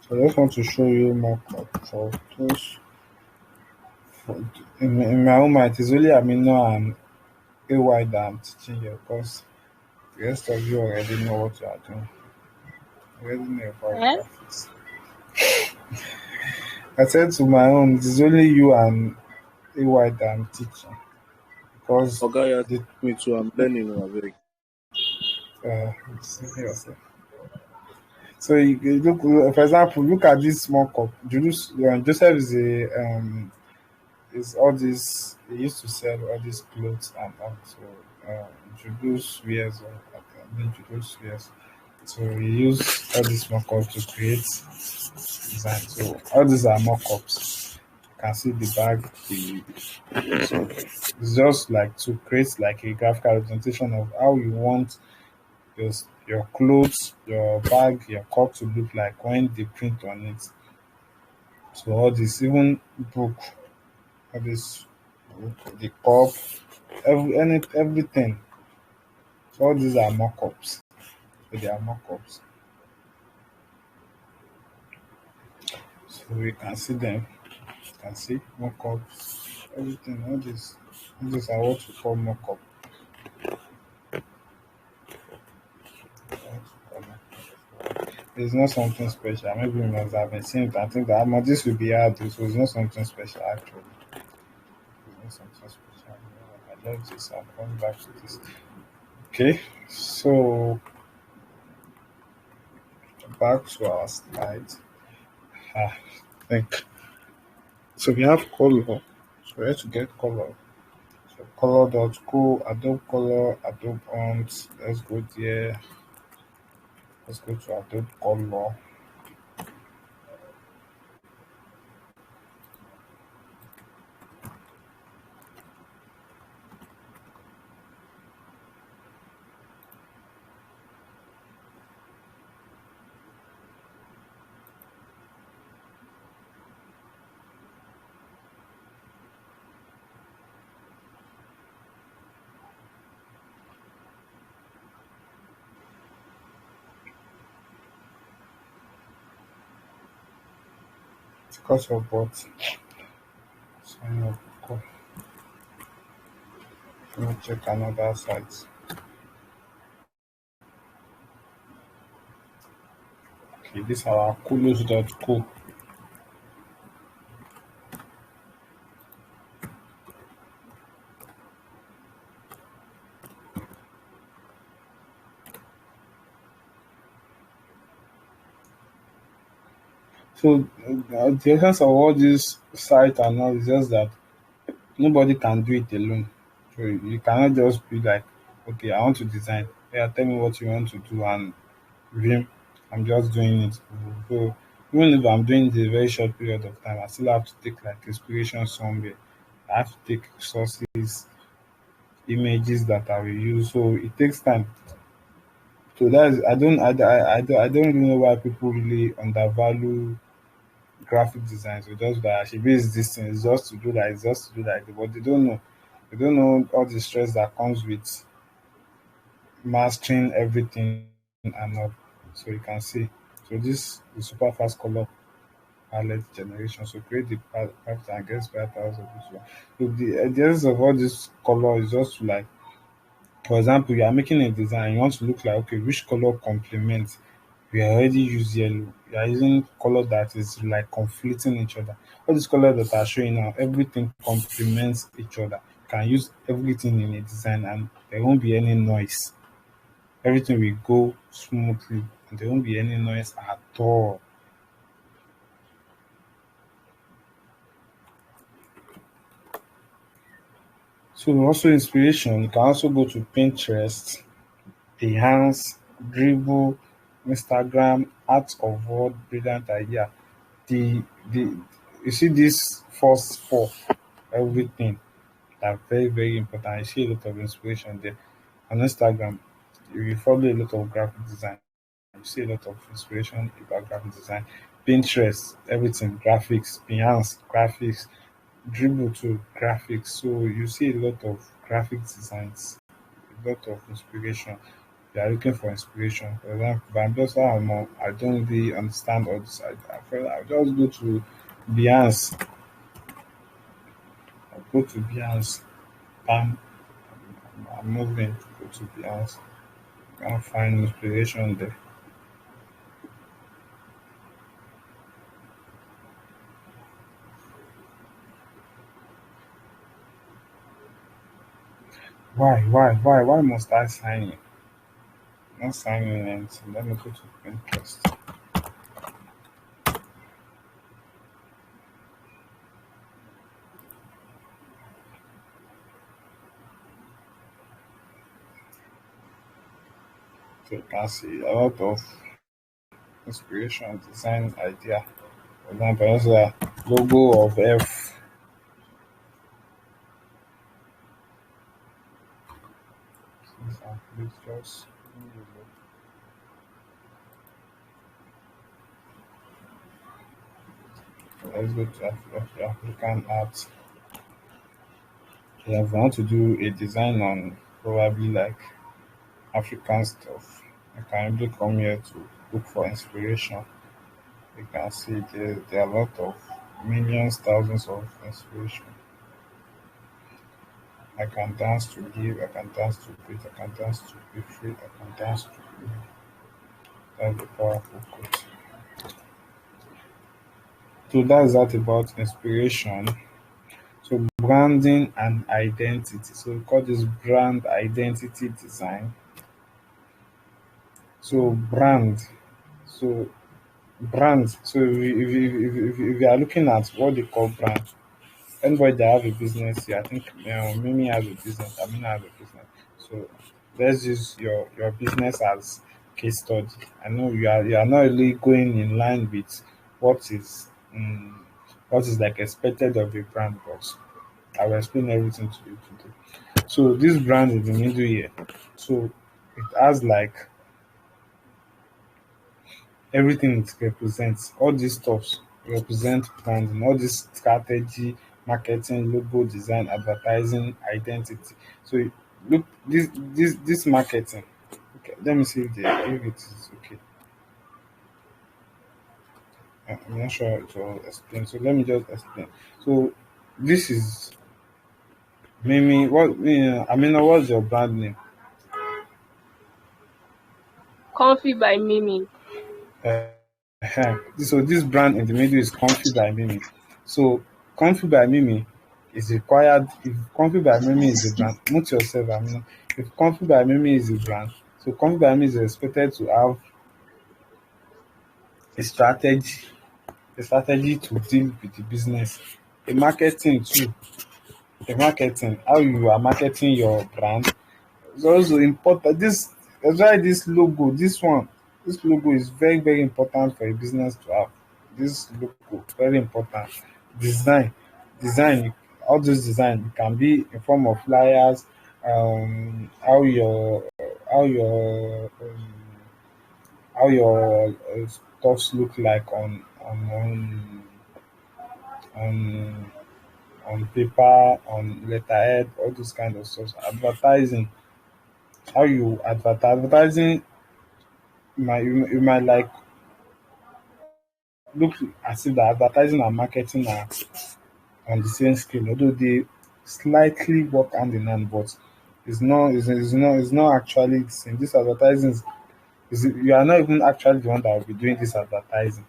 So I just want to show you mockup for those. For, in my own mind, it's only Amino and AY that I'm teaching here because the rest of you already know what you are doing. You already know about Eh? graphics. I said to my own, it's only you and AY that I'm teaching because Oga, you the me too. I'm learning. Abeg. see yourself. So you look, for example, look at this small cup. Joseph is all this. He used to sell all these clothes and all. So Julius wears or Julius wears. So he used all these mock-ups to create design. So all these are mock-ups. You can see the bag. So it's just like to create like a graphical representation of how you want your clothes, your bag, your cup to look like when they print on it. So all this, even book, all this book, the cup, everything. So all these are mock-ups. So they are mock-ups. So we can see them. You can see mock-ups, everything. All these are what we call mock-up. It's not something special. Maybe we must have been seeing it. I think that this will be hard, so it's not something special actually. It's not something special. I love this. I'm coming back to this. Okay, so back to our slide. I think so. We have color. So we have to get color. So color.co, Adobe Color, Adobe Font. Let's go there. Let's go to Adobe Color. Because of what? Sign up. Let me check another site. Okay, this is our colos.co. So the essence of all this site and all is just that nobody can do it alone. So you cannot just be like, okay, I want to design. Yeah, tell me what you want to do, and vim, I'm just doing it. So even if I'm doing it in a very short period of time, I still have to take like inspiration somewhere. I have to take sources, images that I will use. So it takes time. So that's I don't really know why people really undervalue graphic design. So just that she base this thing is just to do that, it's just to do that. But they don't know. They don't know all the stress that comes with mastering everything and all. So you can see. So this is super fast color palette generation. So create the palette and get 5,000 this one. So the essence of all this color is just to like, for example, you are making a design, you want to look like, okay, which color complements. We already use yellow. We are using color that is like conflicting each other. All these colors that are showing now, everything complements each other. You can use everything in a design and there won't be any noise. Everything will go smoothly and there won't be any noise at all. So also inspiration, you can also go to Pinterest, Behance, Dribble, Instagram, Art of Word, Brilliant Idea. The you see these first four, everything are very, very important. I see a lot of inspiration there. On Instagram, you follow a lot of graphic design. You see a lot of inspiration about graphic design. Pinterest, everything, graphics, Behance, graphics, Dribble to graphics. So you see a lot of graphic designs, a lot of inspiration. You are looking for inspiration. For example, if I'm just I don't really understand all this. I feel I'll just go to Behance. I'll go to Behance. Bam, I'm moving. Go to Behance. Can't find inspiration there. Why must I sign in? Not sign in anything. Let me go to Pinterest. So you can see a lot of inspiration, design idea. For example, there's a logo of F. These are pictures. Let's go to African art. Yeah, if I want to do a design on probably like African stuff, I can really come here to look for inspiration. You can see there are a lot of millions, thousands of inspiration. I can dance to give, I can dance to breathe, I can dance to be free, I can dance to be. That's a powerful quote. So that's that about inspiration. So branding and identity. So we call this brand identity design. So So brand. So if you are looking at what they call brand, anybody that have a business here, I think Mimi has a business, Amina has a business. So let's use your business as case study. I know you are not really going in line with what is what is like expected of a brand, but I will explain everything to you today. So this brand in the middle here, so it has like everything it represents. All these stuffs represent branding, all this strategy, marketing, logo design, advertising, identity. So look this marketing. Okay, let me see if it is okay. I'm not sure it will explain. So let me just explain. So this is Mimi. I mean, what's your brand name? Comfy by Mimi. So this brand in the middle is Comfy by Mimi. So Comfy by Mimi is required. If Comfy by Mimi is the brand, not yourself. I mean, if Comfy by Mimi is the brand, so Comfy by Mimi is expected to have a strategy, a strategy to deal with the business. A marketing too. A marketing, how you are marketing your brand is also important. This that's why this logo is very, very important for a business to have. This logo very important. Design, design, all those design it can be in form of flyers, how your stuffs look like on on paper, on letterhead, all those kind of stuff. Advertising, how you advertising you might like look as if the advertising and marketing are on the same scale, although they slightly work hand in hand, but it's not actually the same. This advertising is you are not even actually the one that will be doing this advertising.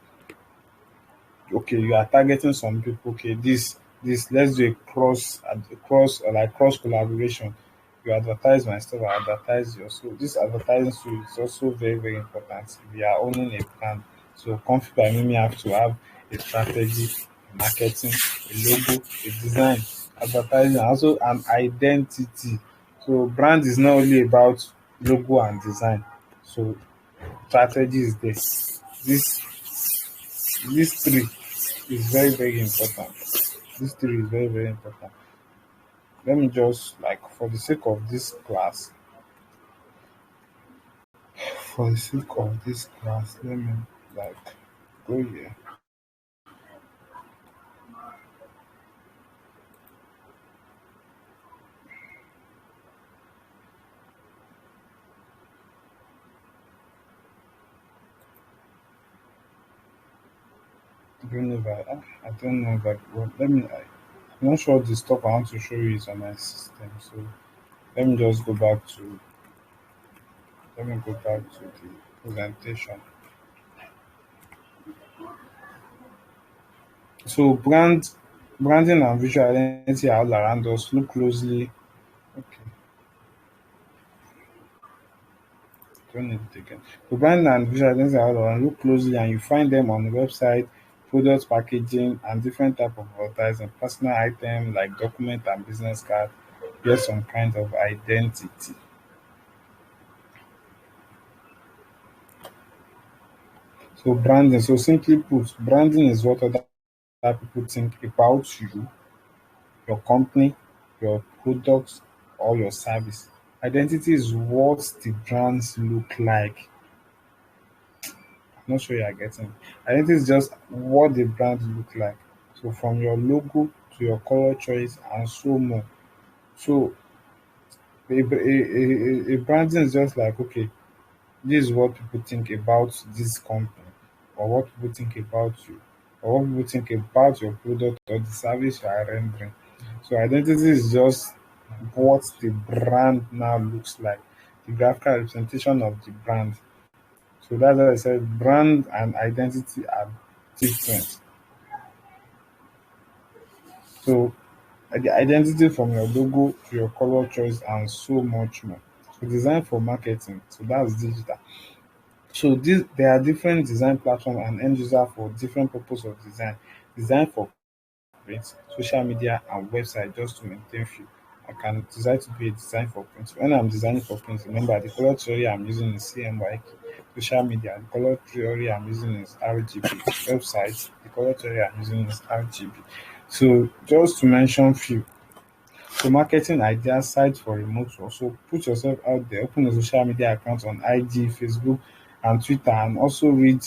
Okay, you are targeting some people. Okay, this let's do a cross like cross collaboration. You advertise my stuff, I advertise yours. So this advertising tool is also very, very important. We are owning a brand. So Comfy by Mimi have to have a strategy, a marketing, a logo, a design, advertising, and also an identity. So brand is not only about logo and design. So strategy is there. This three is very, very important. This three is very, very important. Let me just like for the sake of this class, let me like go here. I don't know if I'm not sure the stuff I want to show you is on my system. So let me just let me go back to the presentation. So branding and visual identity are all around us. Look closely. Okay, don't need it again. So branding and visual identity are all around. Look closely and you find them on the website, product packaging, and different type of advertising. Personal item like document and business card get some kind of identity. So branding. So simply put, branding is what other people think about you, your company, your products, or your service. Identity is what the brands look like. I'm not sure you are getting. Identity is just what the brands look like. So from your logo to your color choice and so more. So a branding is just like okay, this is what people think about this company, or what people think about you, or what people think about your product or the service you are rendering. So identity is just what the brand now looks like, the graphical representation of the brand. So that's why I said brand and identity are different. So the identity from your logo to your color choice and so much more. So design for marketing. So that's digital. So there are different design platforms and end user for different purpose of design. Design for print, social media, and website just to maintain few. I can decide to be a design for print. When I'm designing for print, remember the color theory I'm using is CMYK. Social media, the color theory I'm using is RGB. Website, the color theory I'm using is RGB. So just to mention few. So marketing ideas, sites for remote work. So put yourself out there, open a social media account on IG, Facebook, and Twitter, and also read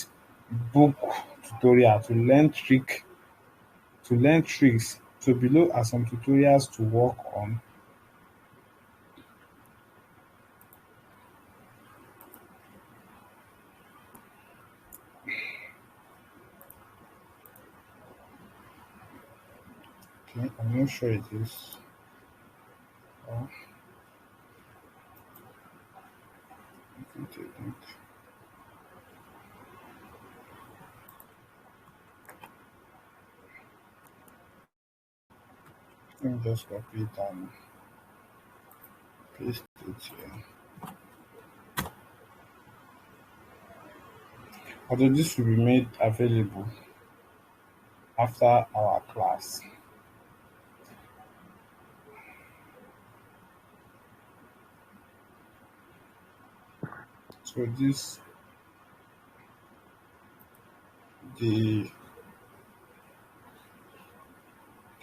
book tutorial to learn tricks. So below are some tutorials to work on. Okay, I'm not sure it is. Oh, it isn't. Let me just copy it and paste it here. Although this will be made available. after our class. So this the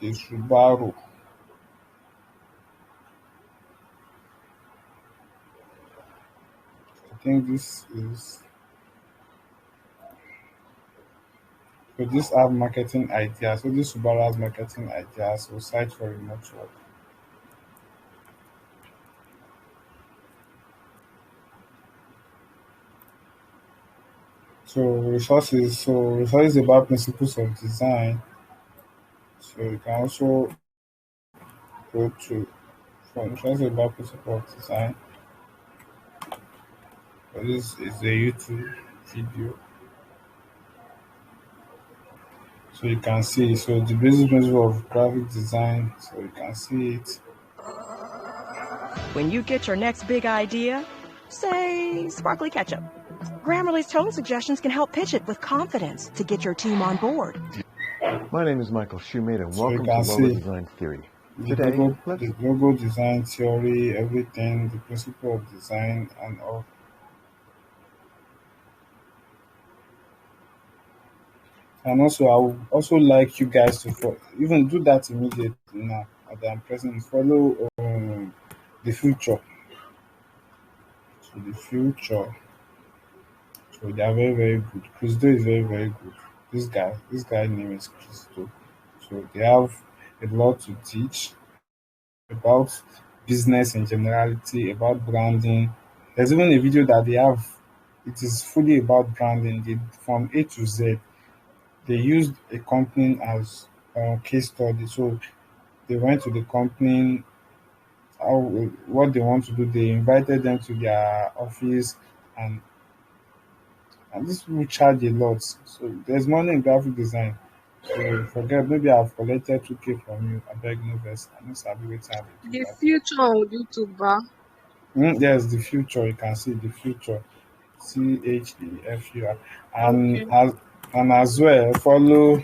Subaru. I think this is so this have marketing ideas. So this Subaru has marketing ideas. So site for remote work. So resources about principles of design. So you can also go to for resources about principles of design. So this is a YouTube video. So you can see so the basic principle of graphic design. So you can see it. When you get your next big idea, say sparkly ketchup, Grammarly's tone suggestions can help pitch it with confidence to get your team on board. My name is Michael Shoemate, and So you welcome to can Logo see Design Theory. the Today, logo, let's the logo design theory, everything, the principle of design, and all. And also, I would also like you guys to even do that immediately now. As I'm pressing follow the future. So the future. So they are very very good. Christo is very very good. This guy name is Christo. So they have a lot to teach about business in generality, about branding. There's even a video that they have. It is fully about branding. From A to Z. They used a company as a case study. So they went to the company, how, what they want to do. They invited them to their office, and these people charge a lot. So there's money in graphic design. So forget maybe I've collected 2K from you. I beg no vex. I know sabi wetin I dey do The that. future on YouTube, ba. Yes, the future. You can see the future. CHEFUR. And Okay. as well follow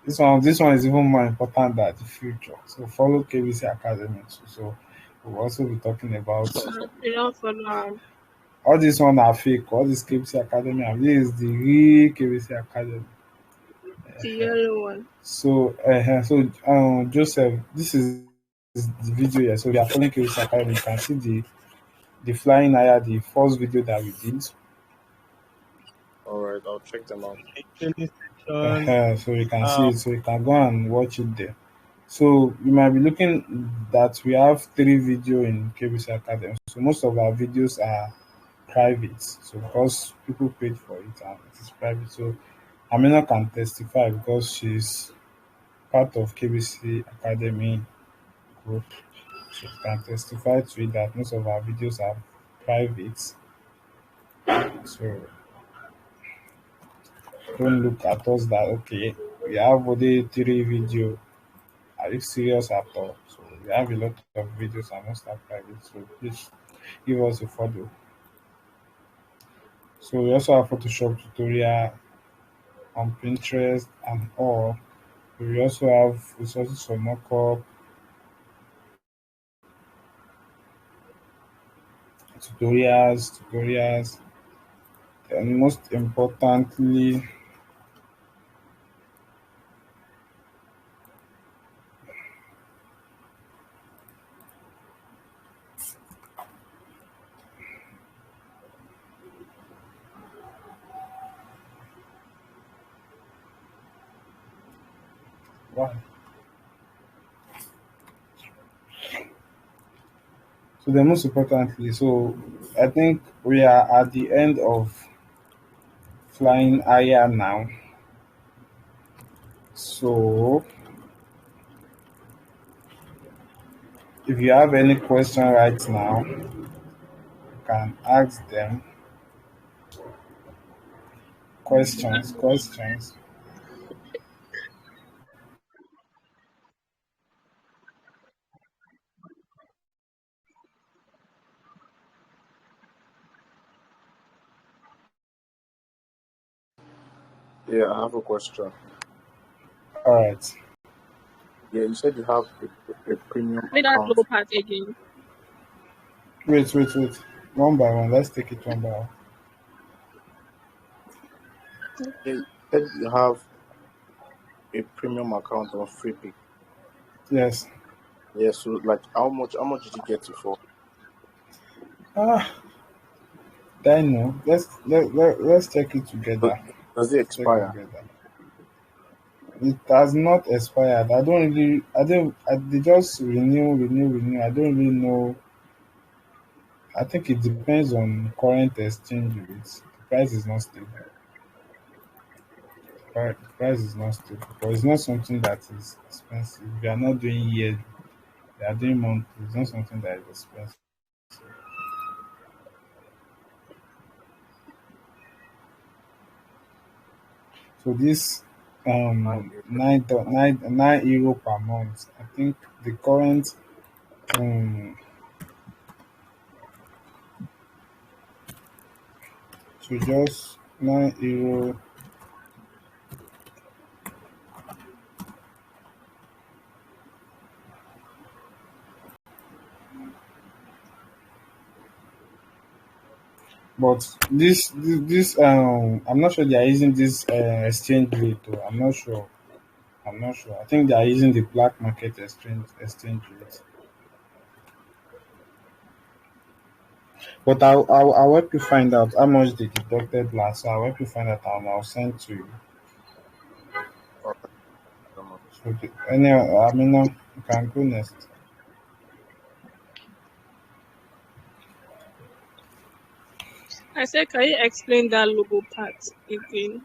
this one is even more important than the future. So follow KBC Academy too. So we'll also be talking about You don't follow all this one are fake, all this KBC Academy, and this is the real KBC Academy. the yellow one. So Joseph, this is the video here. So we are following KBC Academy. You can see the flying higher, the first video that we did. All right, I'll check them out. Training session. So you can see it. So you can go and watch it there. So you might be looking that we have 3 video in KBC Academy. So most of our videos are private. So because people paid for it and it is private. So Amina can testify because she's part of KBC Academy group. She can testify to it that most of our videos are private. So don't look at us that okay, we have only 3 video. Are you serious at all? So we have a lot of videos and most are private. So please give us a follow. So we also have Photoshop tutorial on Pinterest and all. We also have resources for mockup, tutorials, and most importantly, wow. So the most importantly, so I think we are at the end of flying higher now. So if you have any question right now, you can ask them questions. Yeah, I have a question. All right. Yeah, you said you have a premium Play that account. low part again. Wait. One by one. Let's take it one by one. Yeah, you said you have a premium account on Freepik. Yes. Yeah, so like how much did you get it for? Ah, then no. Let's check it Does together. does it Let's check it expire? together. It has not expired. I don't really. They just renew. I don't really know. I think it depends on current exchange rates. The price is not stable. The price is not stable, but it's not something that is expensive. We are not doing yearly. We are doing monthly. It's not something that is expensive. So this Nine years. nine euro per month. I think the current um so just €9. But this I'm not sure they are using this exchange rate though. I'm not sure. I'm not sure. I think they are using the black market exchange rate. But I'll help you find out how much they deducted last. So I'll help you find out and I'll send to you. All right, so much. So anyway, I mean, you can go next. I said, can you explain that logo part again?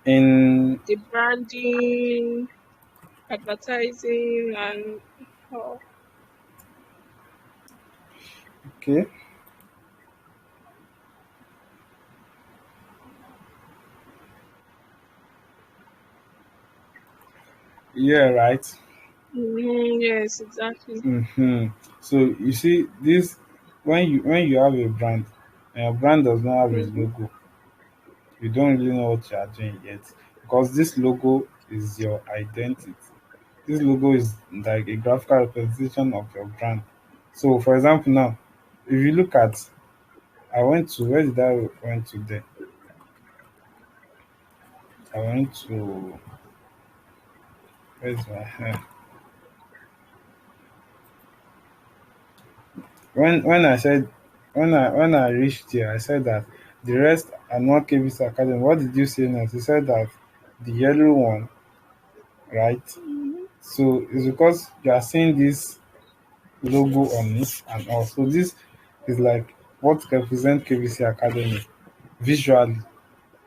In The branding, advertising, and oh, okay, yeah, right. yes, exactly. Mm-hmm. So you see this when you have a brand and your brand does not have a Mm-hmm. logo, you don't really know what you are doing yet because this logo is your identity. This logo is like a graphical representation of your brand. So for example now, if you look at I went to where did I went to there? I went to where's my when I said when I reached here, I said that the rest are not KBC Academy. What did you say next? You said that the yellow one, right? Mm-hmm. So it's because you are seeing this logo on it and all. So this is like what represent KBC Academy visually.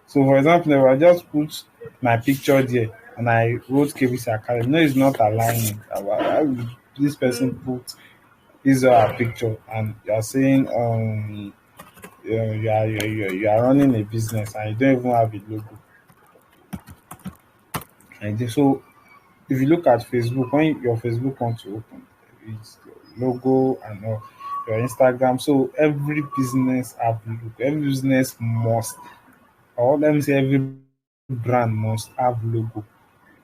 So for example, if I just put my picture there and I wrote KBC Academy, no, it's not aligning. Why would this person put his or her picture and you are saying you are running a business and you don't even have a logo. So if you look at Facebook, when your Facebook wants to open, it's your logo and all, your Instagram. So every business have logo. Every business must, or let me say, every brand must have logo.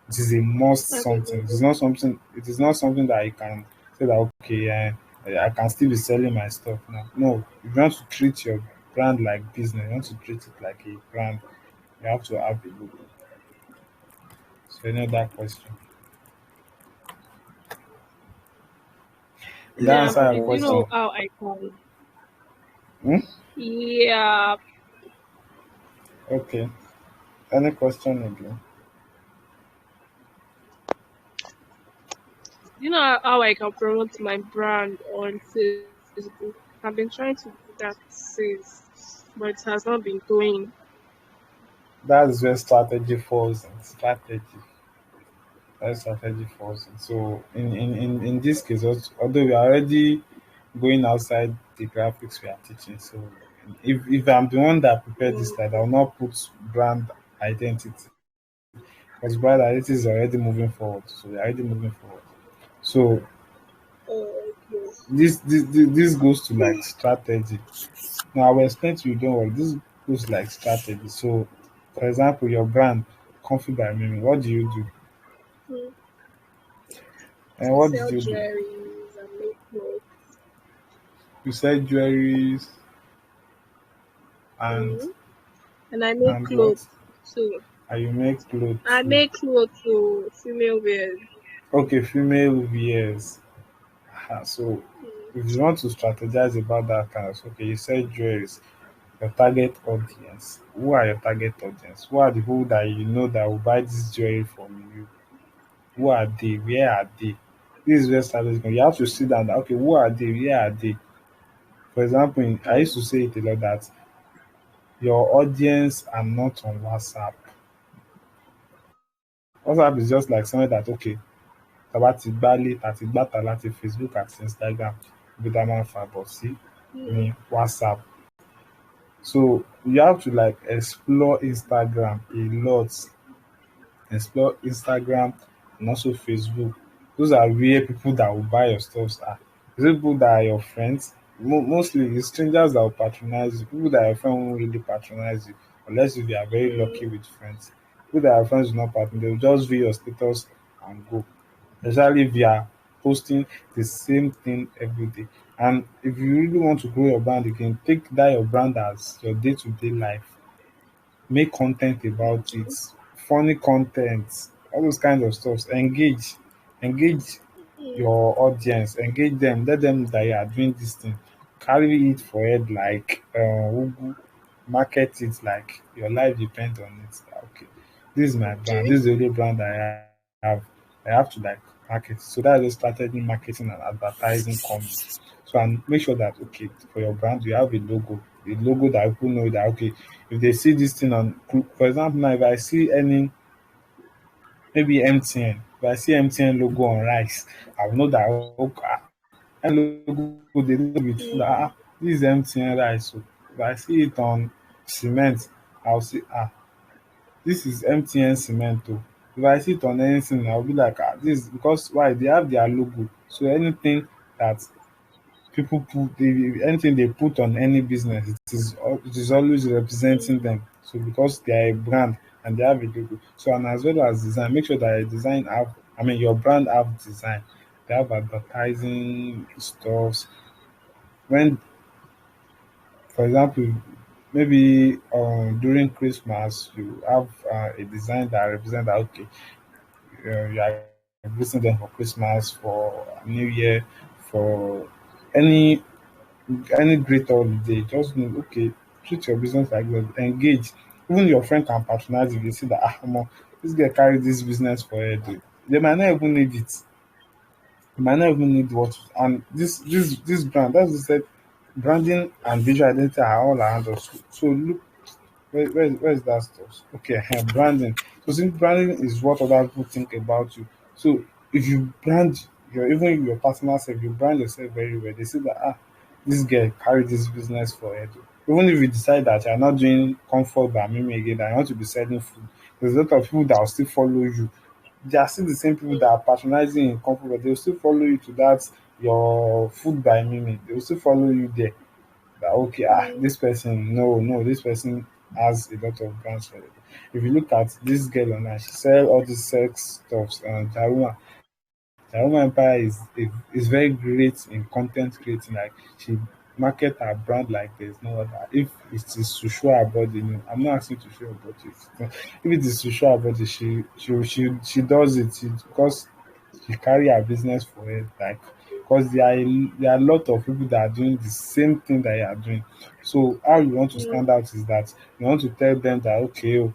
It is a must Have a something. It is logo. not something. It is not something that you can say that okay, I can still be selling my stuff now. No, if you want to treat your brand like business, you want to treat it like a brand, you have to have a logo. So any other question? Did that Yeah, Yeah, answer your please. You know question? how I can. Hmm? Yeah. Okay. Any question again? You know how I can promote my brand on Facebook. I've been trying to do that since, but it has not been doing. That's where strategy falls in. Strategy. That's strategy falls in. So in this case, although we are already going outside the graphics we are teaching, so if I'm the one that prepared this Mm, slide, I will not put brand identity because brand identity is already moving forward. So we're already moving forward. So okay. this goes to like strategy. Now I will explain to you. Don't worry. This goes like strategy. So For example, your brand, Comfy by Mimi. What do you do? Hmm. And I what did sell you do? jewelries and make clothes. You sell jewelries and Hmm. And I make what? clothes too. And you make clothes I too. make clothes too, female wear. Okay, female wears. So Hmm. if you want to strategize about that kind of, okay, you sell jewelries, your target audience. Who are your target audience? Who are the people that you know that will buy this jewelry from you? Who are they? Where are they? This is where strategy comes. You have to sit down. Okay, who are they? Where are they? For example, I Hmm. used to say it a lot that your audience are not on WhatsApp. WhatsApp is just like something that okay, tàbá ti gbálé tàti gbáta láti Facebook àti Instagram ibi tá máa ń fa bọ̀ sí ní Hmm. WhatsApp. So you have to like explore Instagram a lot, explore Instagram and also Facebook. Those are where people that will buy your stuff are. Is it people that are your friends? Mostly it's strangers that will patronize you. People that are your friend won't really patronize you unless if you are very lucky Hmm. with friends. People that are friends will not patronize, they will just view your status and go. Especially if you are posting the same thing every day. And if you really want to grow your brand again, take that your brand as your day-to-day life. Make content about it, Okay. funny content, all those kinds of stuff. Engage Hmm. your audience, engage them, let them know that you are doing this thing. Carry it for head like Ugu, market it like your life depends on it. Okay, this is my brand, Okay. this is the only brand have. I have to like market it. So that's the strategy marketing and advertising comes. So and make sure that okay for your brand you have a logo that people know that okay if they see this thing on for example now if I see any maybe MTN if I see MTN logo on rice I will know that okay and logo dey look with food Hmm. this is MTN rice o. If I see it on cement I will say this is MTN cement o. If I see it on anything I will be like this is because why they have their logo so anything that people put anything they put on any business it is always representing Hmm. them. So because they are a brand and they have a logo. So and as well as design, make sure that your design have your brand have design. They have advertising stuffs. When for example maybe during Christmas you have a design that represent that okay you are visiting them for Christmas, for New Year, for any great holiday, just know okay, treat your business like that, engage. Even your friend can patronize if you see that omo this girl carry this business for head o. They might not even need it. They might not even need what and this brand that's what I said branding and visual identity are all around us. So look where's that stuff? Okay, branding. So since branding is what other people think about you. So if you brand your even your personal self, you brand yourself very well. They say that this girl carry this business for her. Even if you decide that you're not doing comfort by Mimi again, that you want to be selling food, there's a lot of people that will still follow you. They are still the same people that are patronizing in comfort, but they will still follow you to that your food by Mimi. They will still follow you there that okay Hmm. this person no this person has a lot of brands for it. If you look at this girl online she sell all these sex stuffs and Jaruma Empire is very great in content creating like she market her brand like there's no other. If it is to show her body I'm not asking to show her body if it is to show her body she does it because she carry her business for it like because there are a lot of people that are doing the same thing that you are doing. So how you want to Hmm. stand out is that you want to tell them that okay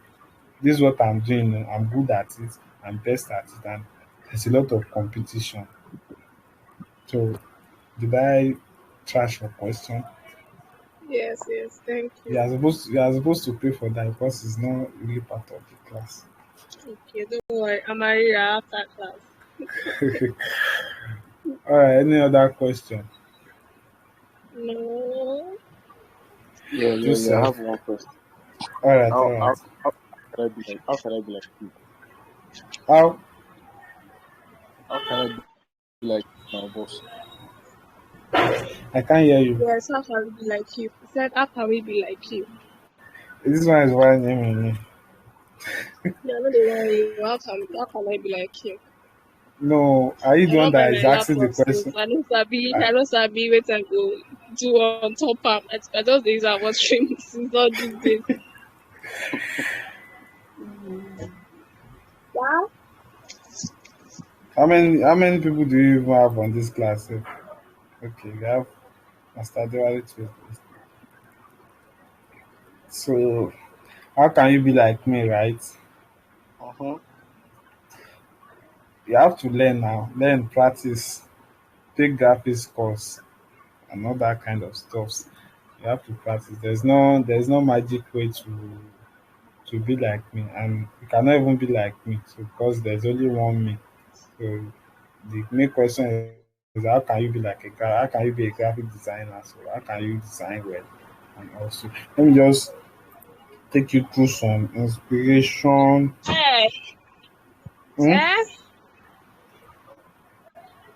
this is what I'm doing I'm good at it I'm best at it and there's a lot of competition. So did I trash your question? Yes, yes. Thank You you. are supposed to pay for that because it's not really part of the class. Okay, don't worry. I'm Maria after class. All right, any other question? No. I Joseph. have one question. All right, all How right. how how can I be like you? How How can I be like my boss? I can't hear you. Yes, how can we be like you? He said, how can we be like you? This one is why naming me. Yeah, I know the one you how can I be like you? No, are you I the one don't buy that my is asking the laptop question? since I I, don't sabi wait I go do on top am. I just dey use am watch stream since all these days. Wow. how many people do you even have on this class? Sef? Okay, we have Master Dewale too. So how can you be like me, right? Uh-huh. You have to learn now, learn, practice, take graphics course and all that kind of stuff. You have to practice. There's no magic way to be like me, and you cannot even be like me. So because there's only one me. So the main question is how can you be like how can you be a graphic designer? So how can you design well? And also let me just take you through some inspiration. Hey, Hmm? eh?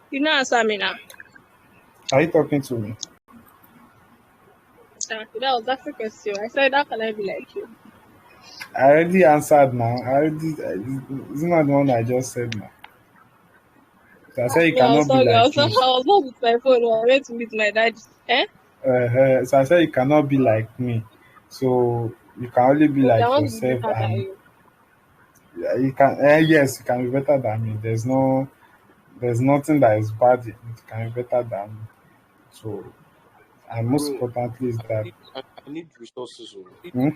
You know answer me now. Are you talking to me? That was that's the question. I said how can I be like you? I already answered now. Isn't that the one I just said now? So I said you Me, I was cannot be sorry, like I me. was not with my phone. I went to meet my dad. Eh? So I said you cannot be like me. So you can only be Okay, I like want to be yourself, better than and you. you can. Yes, you can be better than me. There's nothing that is bad in it. You can be better than me. So, and most Bro, importantly is I that. need I need resources. Oh. Hmm?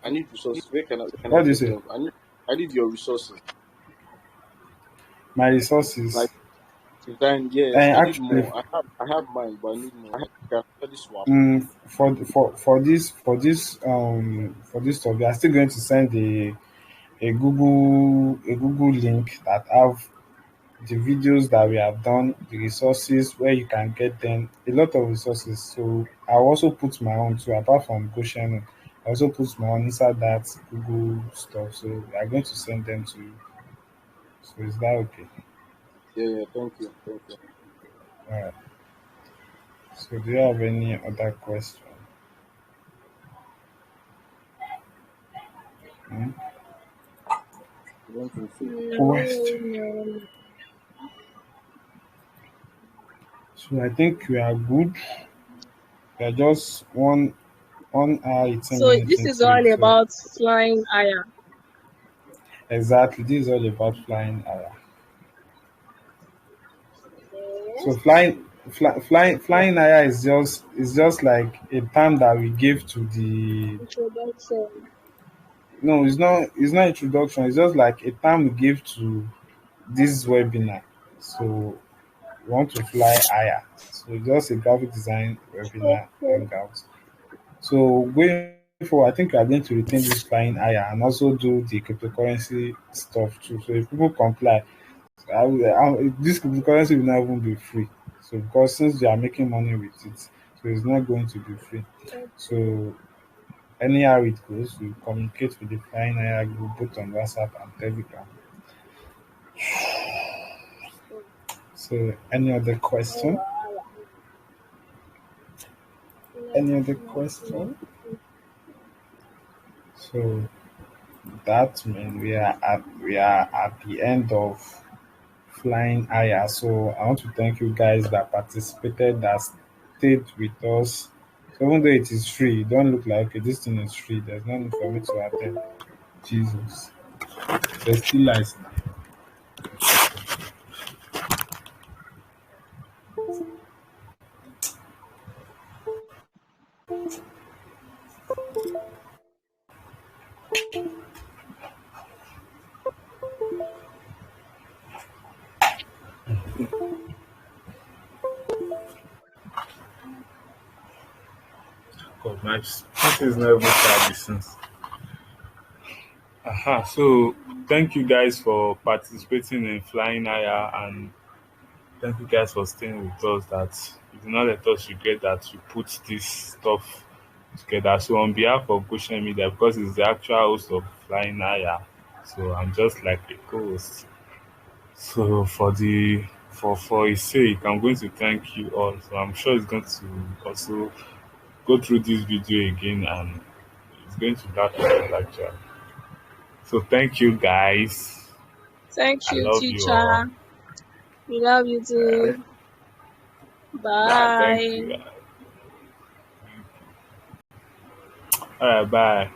I need resources. Where can I What do you get say? them? I need your resources. My Like resources. design, yes. And I need actually, more. I have mine, but I need more. I can actually swap. for this stuff, we are still going to send a Google link that have the videos that we have done, the resources where you can get them, a lot of resources. So I also put my own too, apart from Goshen. I also put my own inside that Google stuff. So we are going to send them to you. So is that okay? Yeah, yeah. Thank you. Thank you. Alright. So do you have any other question? Hmm? I don't think so. No, Question. no. So I think we are good. We are just 1 hour 18 So minutes this is into it. all So about flying higher. exactly, this is all about flying higher. So Yes. flying higher is just like a term that we give to the. Introduction. No, it's not introduction. It's just like a term we give to this webinar. So we want to fly higher. So it's just a graphic design webinar Okay. hangout. So going forward, I think we are going to retain this flying higher and also do the cryptocurrency stuff too. So if people comply, this cryptocurrency will not even be free. So because since they are making money with it, so it's not going to be free. So anyhow it goes, we communicate with the flying higher group both on WhatsApp and Telegram. So any other question? Any other question? So that means we are at the end of flying higher. So I want to thank you guys that participated, that stayed with us. So even though it is free, it don't look like okay, this thing is free. There's no need for me to attend. Jesus, there's still lies now. God, my this is not even started since. So thank you guys for participating in Flying Higher, and thank you guys for staying with us. That you do not let us regret that we put this stuff together. So on behalf of Goshen Media, because it's the actual host of Flying Higher, so I'm just like a co-host. So for his sake, I'm going to thank you all. So I'm sure he's going to also go through this video again, and it's going to laugh a lot actually. So thank you guys. Thank I you, love you all. teacher. We love you Uh, too. Yeah, thank you Bye. guys. All right, bye.